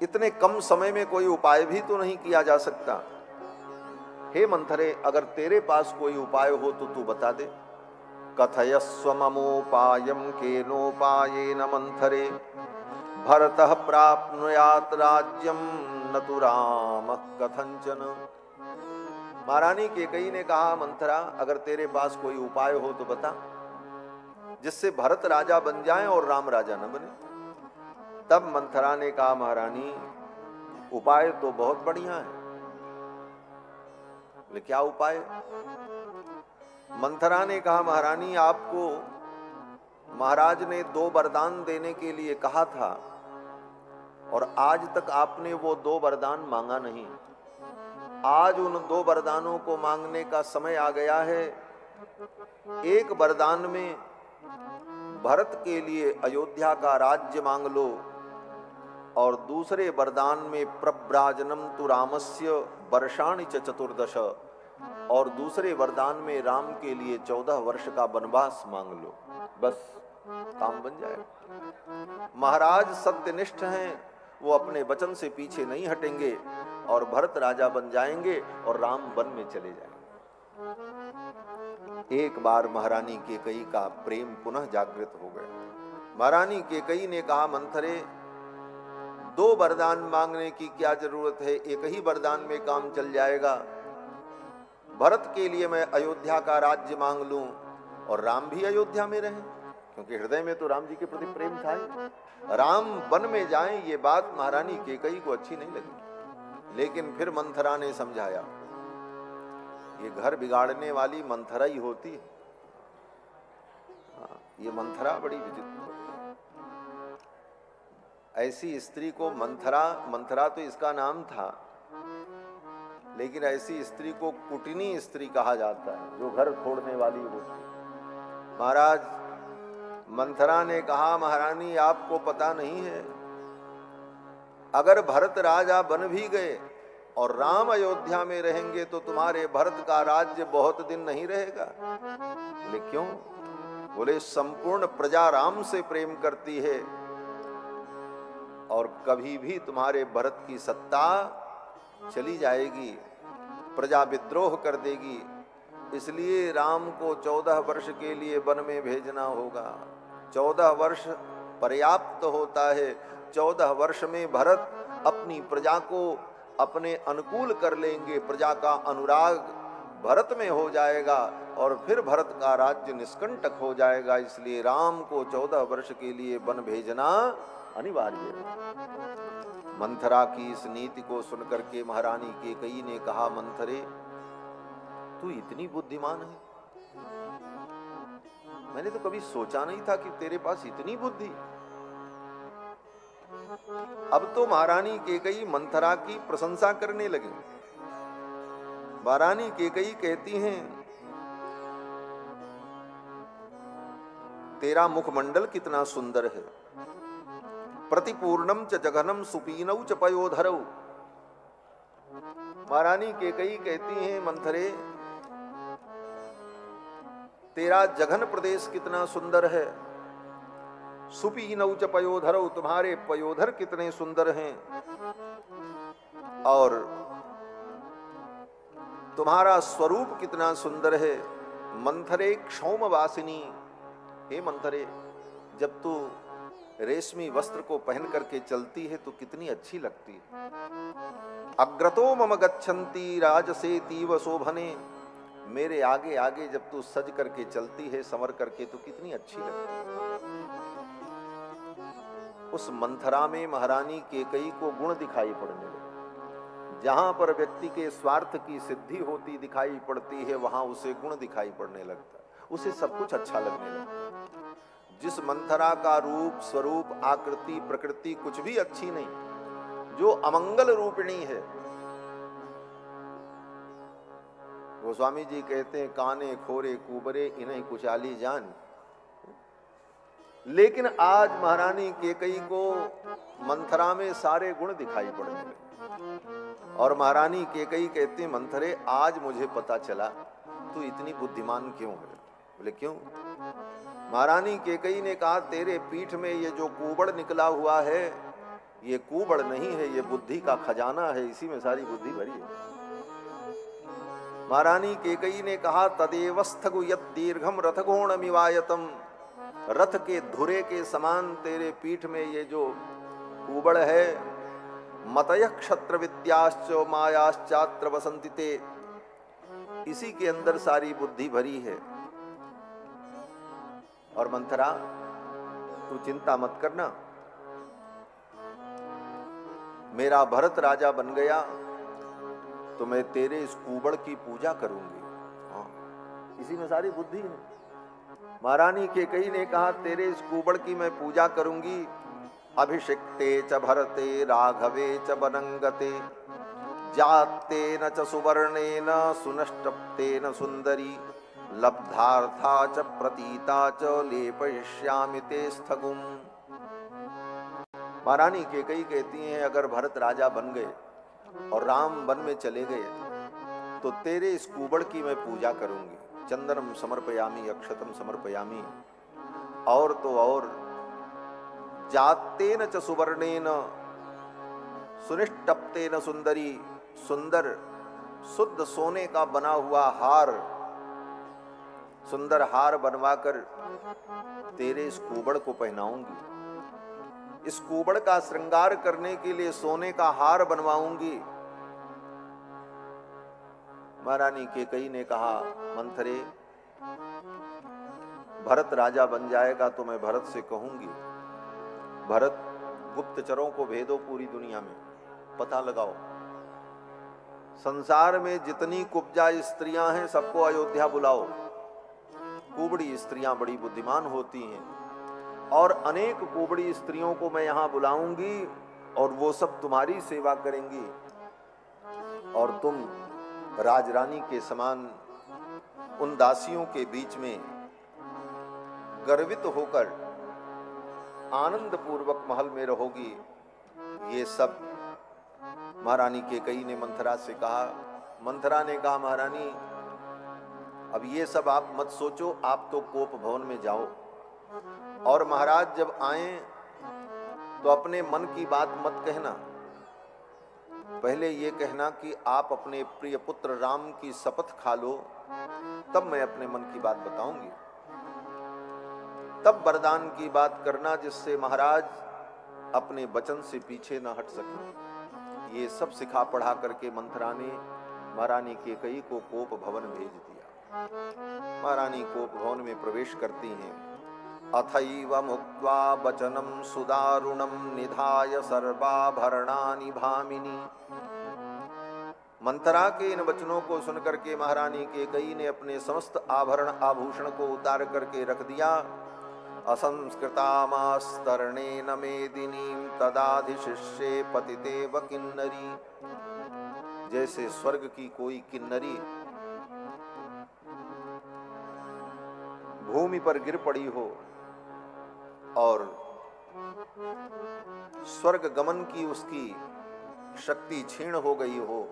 इतने कम समय में कोई उपाय भी तो नहीं किया जा सकता। हे मंथरे, अगर तेरे पास कोई उपाय हो तो तू बता दे। कथयस्व ममोपायम केनोपायेन मंथरे भरतः प्राप्नुयात् राज्यम न तु रामः कथंचन। महारानी कैकेयी ने कहा, मंथरा, अगर तेरे पास कोई उपाय हो तो बता, जिससे भरत राजा बन जाए और राम राजा न बने। तब मंथरा ने कहा, महारानी, उपाय तो बहुत बढ़िया है, लेकिन क्या उपाय? मंथरा ने कहा, महारानी, आपको महाराज ने 2 वरदान देने के लिए कहा था और आज तक आपने वो 2 वरदान मांगा नहीं। आज उन 2 वरदानों को मांगने का समय आ गया है। एक वरदान में भरत के लिए अयोध्या का राज्य मांग लो और दूसरे वरदान में प्रव्राजनम तु रामस्य वर्षाणि च 14, और दूसरे वरदान में राम के लिए 14 वर्ष का वनवास मांग लो। बस काम बन जाएगा। महाराज सत्यनिष्ठ हैं, वो अपने वचन से पीछे नहीं हटेंगे और भरत राजा बन जाएंगे और राम वन में चले जाएंगे। एक बार महारानी कैकेयी का प्रेम पुनः जागृत हो गया। महारानी कैकेयी ने कहा, मंथरे, 2 वरदान मांगने की क्या जरूरत है, एक ही वरदान में काम चल जाएगा। भरत के लिए मैं अयोध्या का राज्य मांग लूं और राम भी अयोध्या में रहें, क्योंकि हृदय में तो राम जी के प्रति प्रेम था ही। राम वन में जाएं, ये बात महारानी कैकेयी को अच्छी नहीं लगी। लेकिन फिर मंथरा ने समझाया, ये घर बिगाड़ने वाली मंथरा ही होती है। ये मंथरा बड़ी विचित्र, ऐसी स्त्री को मंथरा तो इसका नाम था, लेकिन ऐसी स्त्री को कुटिनी स्त्री कहा जाता है, जो घर छोड़ने वाली होती है। महाराज, मंथरा ने कहा, महारानी, आपको पता नहीं है, अगर भरत राजा बन भी गए और राम अयोध्या में रहेंगे तो तुम्हारे भरत का राज्य बहुत दिन नहीं रहेगा। बोले क्यों? बोले संपूर्ण प्रजा राम से प्रेम करती है और कभी भी तुम्हारे भरत की सत्ता चली जाएगी, प्रजा विद्रोह कर देगी, इसलिए राम को 14 वर्ष के लिए वन में भेजना होगा। 14 वर्ष पर्याप्त होता है। 14 वर्ष में भरत अपनी प्रजा को अपने अनुकूल कर लेंगे, प्रजा का अनुराग भरत में हो जाएगा और फिर भरत का राज्य निष्कंटक हो जाएगा। इसलिए राम को 14 वर्ष के लिए वन भेजना अनिवार्य है। मंथरा की इस नीति को सुनकर के महारानी कैकेयी ने कहा, मंथरे, तू इतनी बुद्धिमान है, मैंने तो कभी सोचा नहीं था कि तेरे पास इतनी बुद्धि। अब तो महारानी कैकेयी मंथरा की प्रशंसा करने लगी। महारानी कैकेयी कहती हैं, तेरा मुखमंडल कितना सुंदर है, प्रतिपूर्णम च जघनम सुपीनौ च पयोधरौ। महारानी कैकेयी कहती हैं, मंथरे, तेरा जघन प्रदेश कितना सुंदर है, सुपीनौ च पयोधरौ, तुम्हारे पयोधर कितने सुंदर हैं, और तुम्हारा स्वरूप कितना सुंदर है। मंथरे क्षौमवासिनी, हे मंथरे, जब तू रेशमी वस्त्र को पहन करके चलती है तो कितनी अच्छी लगती है। अग्रतो मम गच्छन्ति राजसेतीव शोभने, मेरे आगे आगे जब तू सज करके चलती है, संवर करके, तो कितनी अच्छी लगती है। उस मंथरा में महारानी कैकेयी को गुण दिखाई पड़ने लगे। जहां पर व्यक्ति के स्वार्थ की सिद्धि होती दिखाई पड़ती है, वहां उसे गुण दिखाई पड़ने लगता है, उसे सब कुछ अच्छा लगने लगता है। जिस मंथरा का रूप, स्वरूप, आकृति, प्रकृति कुछ भी अच्छी नहीं, जो अमंगल रूपिणी है, गोस्वामी जी कहते हैं, काने खोरे कुबरे इन्हें कुचाली जान। लेकिन आज महारानी कैकेयी को मंथरा में सारे गुण दिखाई पड़ने लगे और महारानी कैकेयी कहती हैं, मंथरे, आज मुझे पता चला तू इतनी बुद्धिमान क्यों है। बोले क्यों? महारानी कैकेयी ने कहा, तेरे पीठ में ये जो कुबड़ निकला हुआ है, ये कुबड़ नहीं है, ये बुद्धि का खजाना है, इसी में सारी बुद्धि भरी है। महारानी केकई ने कहा, तदेवस्थगु यत् दीर्घम रथगोणमिवायतम, रथ के धुरे के समान तेरे पीठ में ये जो कुबड़ है, मतय क्षत्र विद्याश्च मायाश्चात्र वसंतिते, इसी के अंदर सारी बुद्धि भरी है। और मंथरा, तू चिंता मत करना, मेरा भरत राजा बन गया तो मैं तेरे इस कुबड़ की पूजा करूंगी। हाँ, इसी में सारी बुद्धि है। महारानी केकई ने कहा, तेरे इस कुबड़ की मैं पूजा करूंगी। अभिषिक्ते च भरते राघवे च बनंगते, जातेन च सुवर्णेन सुनष्टप्तेन सुंदरी, लब्धार्था च प्रतीता च लेपयिष्यामि ते स्थगुम। महारानी केकई कहती हैं, अगर भरत राजा बन गए और राम वन में चले गए तो तेरे इस कुबड़ की मैं पूजा करूंगी। चंदनम समर्पयामी अक्षतम समर्पयामी, और तो और जातेन च सुवर्णेन सुनिष्टप्तेन सुंदरी, सुंदर शुद्ध सोने का बना हुआ हार, सुंदर हार बनवाकर तेरे इस कुबड़ को पहनाऊंगी। इस कुबड़ का श्रृंगार करने के लिए सोने का हार बनवाऊंगी। महारानी केकई ने कहा, मंथरे, भरत राजा बन जाएगा तो मैं भरत से कहूंगी, भरत, गुप्तचरों को भेदो पूरी दुनिया में, पता लगाओ, संसार में जितनी कुब्जा स्त्रियां हैं सबको अयोध्या बुलाओ। कुबड़ी स्त्रियां बड़ी बुद्धिमान होती हैं और अनेक कुबड़ी स्त्रियों को मैं यहां बुलाऊंगी और वो सब तुम्हारी सेवा करेंगी और तुम राजरानी के समान उन दासियों के बीच में गर्वित होकर आनंद पूर्वक महल में रहोगी। ये सब महारानी केकई ने मंथरा से कहा। मंथरा ने कहा, महारानी, अब ये सब आप मत सोचो, आप तो कोप भवन में जाओ और महाराज जब आए तो अपने मन की बात मत कहना, पहले ये कहना कि आप अपने प्रिय पुत्र राम की शपथ खा लो, तब मैं अपने मन की बात बताऊंगी। तब वरदान की बात करना जिससे महाराज अपने वचन से पीछे न हट सके। ये सब सिखा पढ़ा करके मंथरा ने महारानी केकई को कोप भवन भेज दिया। महारानी कोप भवन में प्रवेश करती हैं। अथैव मुक्त्वा वचनम सुदारुणम निधाय सर्वाभरणानि भामिनी। मंथरा के इन वचनों को सुनकर के महारानी केकई ने अपने समस्त आभरण आभूषण को उतार करके रख दिया। असंस्कृतामास्तरणेन मेदिनीं तदाधिशिष्ये पतितेव किन्नरी। जैसे स्वर्ग की कोई किन्नरी भूमि पर गिर पड़ी हो और स्वर्ग गमन की उसकी शक्ति क्षीण हो गई हो,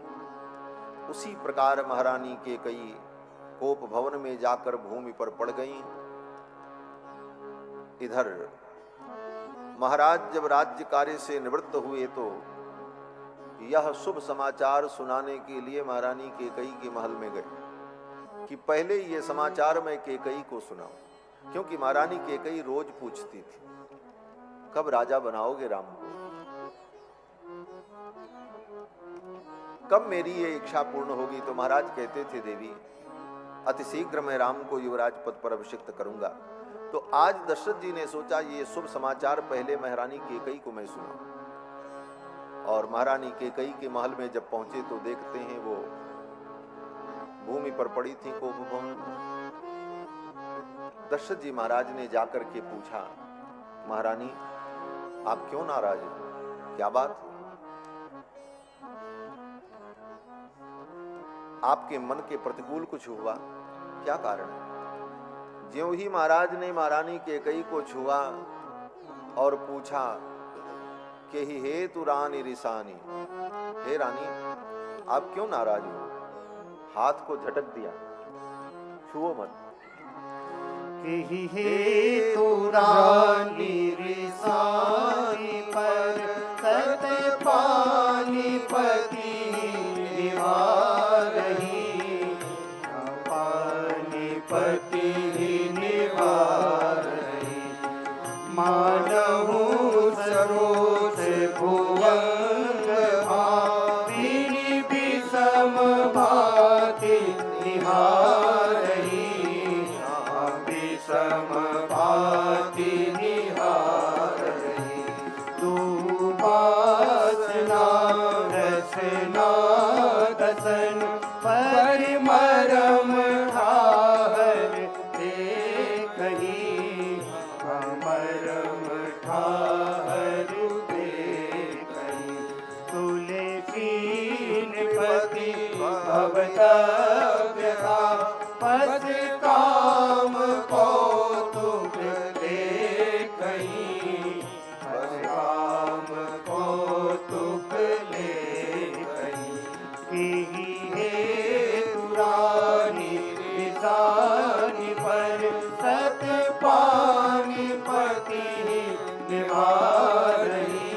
उसी प्रकार महारानी केकई कोप भवन में जाकर भूमि पर पड़ गईं। इधर महाराज जब राज्य कार्य से निवृत्त हुए तो यह शुभ समाचार सुनाने के लिए महारानी केकई के महल में गए कि पहले ये समाचार मैं केकई को सुनाऊं, क्योंकि महारानी केकई रोज पूछती थी, कब राजा बनाओगे राम को, कब मेरी ये इच्छा पूर्ण होगी। तो महाराज कहते थे, देवी अतिशीघ्र मैं राम को युवराज पद पर अभिषिक्त करूंगा। तो आज दशरथ जी ने सोचा ये शुभ समाचार पहले महारानी केकई को मैं सुनाऊं। और महारानी केकई के महल में जब पहुंचे तो देखते हैं वो भूमि पर पड़ी थी कोप भवन। दशरथ जी महाराज ने जाकर के पूछा, महारानी आप क्यों नाराज हैं, क्या बात, आपके मन के प्रतिकूल कुछ हुआ, क्या कारण है। ज्यों ही महाराज ने महारानी केकई को छुआ और पूछा कि हे तु रानी रिसानी, हे रानी आप क्यों नाराज हो, हाथ को झटक दिया, छुओ मत। हे तु रानी रिसानी पर पानीपति निवारहि, पानीपति निवारहि। मानहु सरोज भुवंग भाविनी विषम भाति निहारहि, विषम भाति निहारहि। तू वासना रसना दसन परिमरम ठाहर देखहि, मरम ठाहर देखहि। तुलसीपति भवतव्यता पद काम कौतुक देखहि, पद काम कौतुक देखहि। एहि हेतु रानी निशानी पर सत पानीपति निवारहि,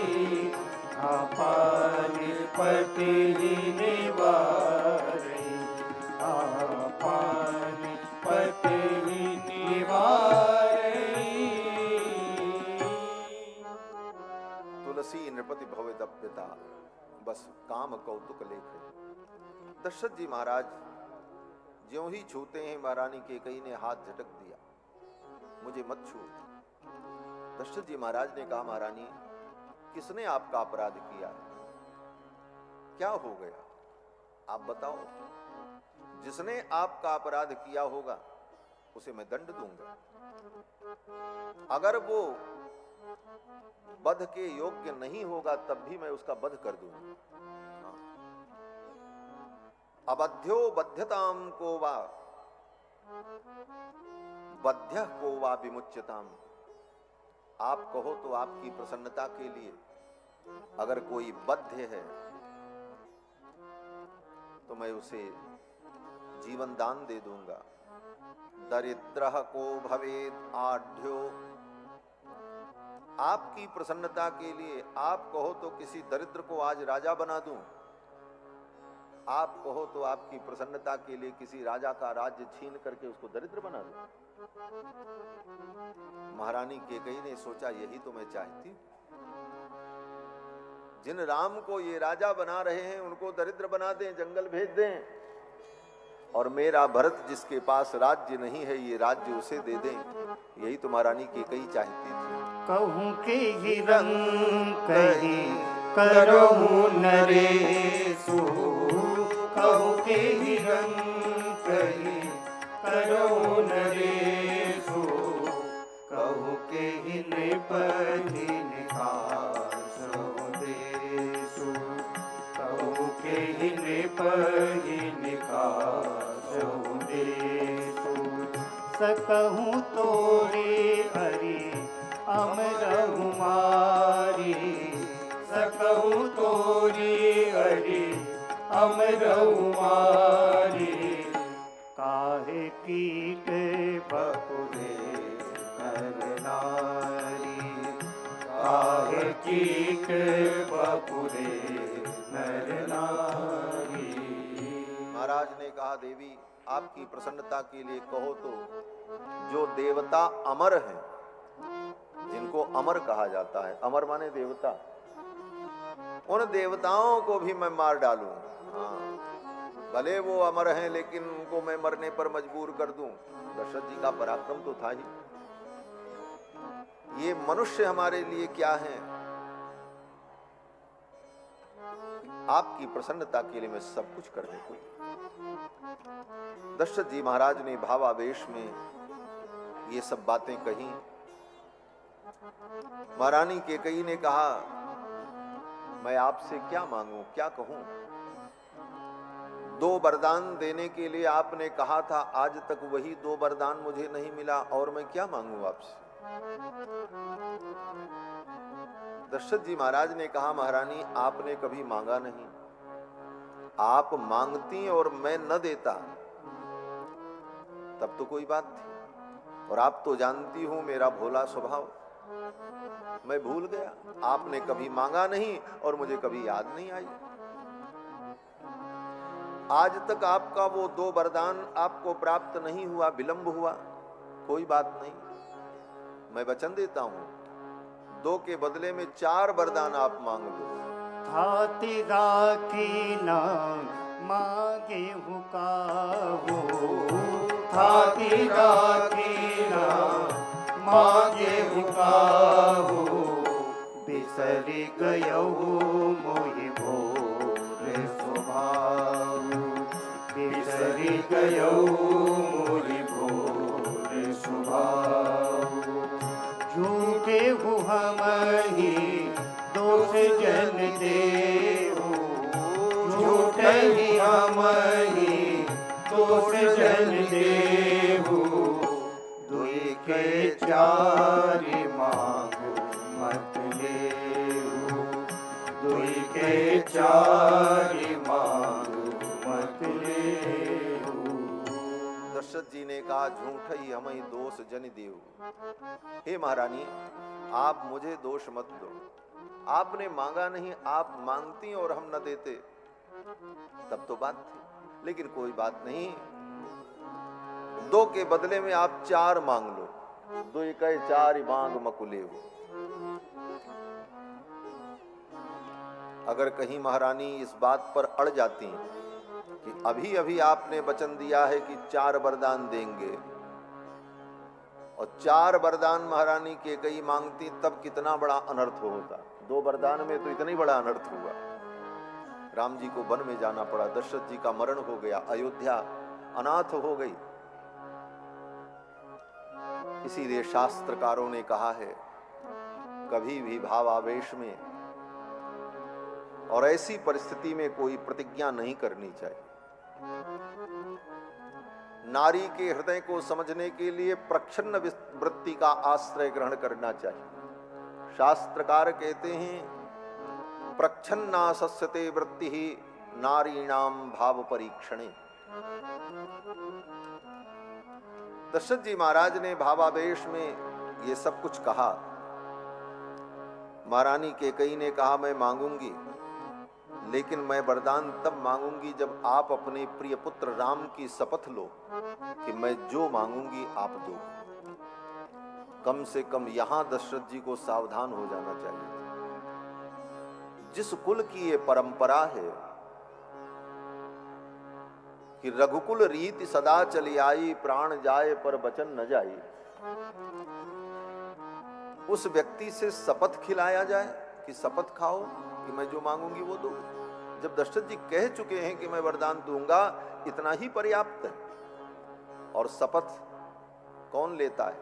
पानीपति निवारहि, पानीपति निवारहि। तुलसी नृपति भवेदप्यता बस काम कौतुक लेख। दशरथ जी महाराज ज्यों ही छूते हैं महारानी कैकेयी ने हाथ झटक दिया, मुझे मत छू। दशरथ जी महाराज ने कहा, महारानी किसने आपका अपराध किया, क्या हो गया, आप बताओ। जिसने आपका अपराध किया होगा उसे मैं दंड दूंगा, अगर वो वध के योग्य नहीं होगा तब भी मैं उसका वध कर दूंगा। अबध्यो बध्यताम को वा बध्य को वा विमुच्यताम। आप कहो तो आपकी प्रसन्नता के लिए अगर कोई बद्ध है तो मैं उसे जीवन दान दे दूंगा। दरिद्रः को भवेद आढ्यो। आपकी प्रसन्नता के लिए आप कहो तो किसी दरिद्र को आज राजा बना दूं, आप कहो तो आपकी प्रसन्नता के लिए किसी राजा का राज्य छीन करके उसको दरिद्र बना दूं। महारानी कैकेयी ने सोचा यही तो मैं चाहती हूं, जिन राम को ये राजा बना रहे हैं उनको दरिद्र बना दें, जंगल भेज दें, और मेरा भरत जिसके पास राज्य नहीं है ये राज्य उसे दे दें। यही तो महारानी कैकेयी चाहती थी। कहूँ के ही रंग कही करहूँ नरेशु, कहूँ के ही रंग कही करहूँ नरेशु, कहूँ के ही नृपति निकासो देशु, कहूँ के ही नृपति निकासो देशु। सकहूँ तोरे हरि अमरहु मारी, सकहूँ तोरी हरि अमरहु मारी। काहे कीट बपुरे नर नारी, काहे कीट बपुरे नर नारी। महाराज ने कहा, देवी आपकी प्रसन्नता के लिए कहो तो जो देवता अमर हैं, जिनको अमर कहा जाता है, अमर माने देवता, उन देवताओं को भी मैं मार डालूं। हाँ, भले वो अमर हैं लेकिन उनको मैं मरने पर मजबूर कर दूं। दशरथ जी का पराक्रम तो था ही। ये मनुष्य हमारे लिए क्या है, आपकी प्रसन्नता के लिए मैं सब कुछ करने को। दशरथ जी महाराज ने भावावेश में ये सब बातें कही। महारानी कैकेयी ने कहा, मैं आपसे क्या मांगूं, क्या कहूं। 2 वरदान देने के लिए आपने कहा था, आज तक वही 2 वरदान मुझे नहीं मिला, और मैं क्या मांगूं आपसे। दशरथ जी महाराज ने कहा, महारानी आपने कभी मांगा नहीं, आप मांगती और मैं न देता तब तो कोई बात थी, और आप तो जानती हूं मेरा भोला स्वभाव, मैं भूल गया, आपने कभी मांगा नहीं और मुझे कभी याद नहीं आई। आज तक आपका वो 2 वरदान आपको प्राप्त नहीं हुआ, विलंब हुआ, कोई बात नहीं, मैं वचन देता हूं 2 के बदले में 4 वरदान आप मांग लो। हाथी राखी ना मांगे हुकाहो, हाथी राखी ना मांगे हुकाहो, बिसरी गयो मोहि भोर स्वभाव, बिसरी गयो मोहि भोर स्वभाव। झूठे हूँ हम ही दोष जन देहु, झूठे ही हम ही दोष जन देहु, दुई के 4 मांग मत लेहु, दुई के 4 मांग मत लेहु। दशरथ जी ने कहा, झूठ ही हम ही दोष जन देहु। हे महारानी, आप मुझे दोष मत दो, आपने मांगा नहीं, आप मांगती और हम न देते तब तो बात थी, लेकिन कोई बात नहीं, 2 के बदले में आप 4 मांग लो, 2 के 4 मांग मकुले हो। अगर कहीं महारानी इस बात पर अड़ जाती कि अभी अभी आपने वचन दिया है कि 4 वरदान देंगे और 4 वरदान महारानी कैकेयी मांगती, तब कितना बड़ा अनर्थ होता। 2 वरदान में तो इतना ही बड़ा अनर्थ हुआ, राम जी को वन में जाना पड़ा, दशरथ जी का मरण हो गया, अयोध्या अनाथ हो गई। इसीलिए शास्त्रकारों ने कहा है, कभी भी भावावेश में और ऐसी परिस्थिति में कोई प्रतिज्ञा नहीं करनी चाहिए। नारी के हृदय को समझने के लिए प्रच्छन्न वृत्ति का आश्रय ग्रहण करना चाहिए। शास्त्रकार कहते हैं, प्रच्छन्ना सस्यते वृत्ति ही नारीणाम भाव परीक्षणे। दशरथ जी महाराज ने भावावेश में ये सब कुछ कहा। महारानी कैकेयी ने कहा, मैं मांगूंगी, लेकिन मैं वरदान तब मांगूंगी जब आप अपने प्रिय पुत्र राम की शपथ लो कि मैं जो मांगूंगी आप दो। कम से कम यहां दशरथ जी को सावधान हो जाना चाहिए। जिस कुल की ये परंपरा है कि रघुकुल रीति सदा चली आई, प्राण जाए पर वचन न जाई, उस व्यक्ति से शपथ खिलाया जाए कि शपथ खाओ कि मैं जो मांगूंगी वो दो। जब दशरथ जी कह चुके हैं कि मैं वरदान दूंगा, इतना ही पर्याप्त है। और शपथ कौन लेता है?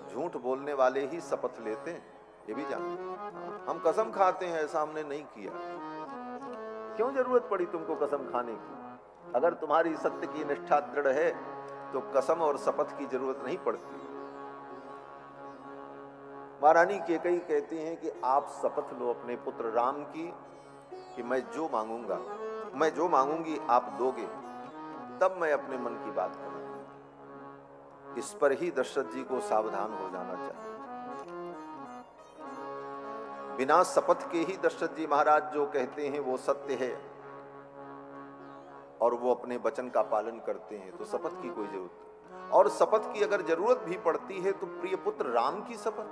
झूठ बोलने वाले ही शपथ लेते हैं, ये भी जानते। हम कसम खाते हैं, ऐसा हमने नहीं किया। क्यों जरूरत पड़ी तुमको कसम खाने की? अगर तुम्हारी सत्य की निष्ठा दृढ़ है तो कसम और शपथ की जरूरत नहीं पड़ती। महारानी कैकेयी कहती हैं कि आप शपथ लो अपने पुत्र राम की कि मैं जो मांगूंगा, मैं जो मांगूंगी आप दोगे, तब मैं अपने मन की बात करूंगा। इस पर ही दशरथ जी को सावधान हो जाना चाहिए। बिना शपथ के ही दशरथ जी महाराज जो कहते हैं वो सत्य है और वो अपने वचन का पालन करते हैं, तो शपथ की कोई जरूरत नहीं। और शपथ की अगर जरूरत भी पड़ती है तो प्रिय पुत्र राम की शपथ।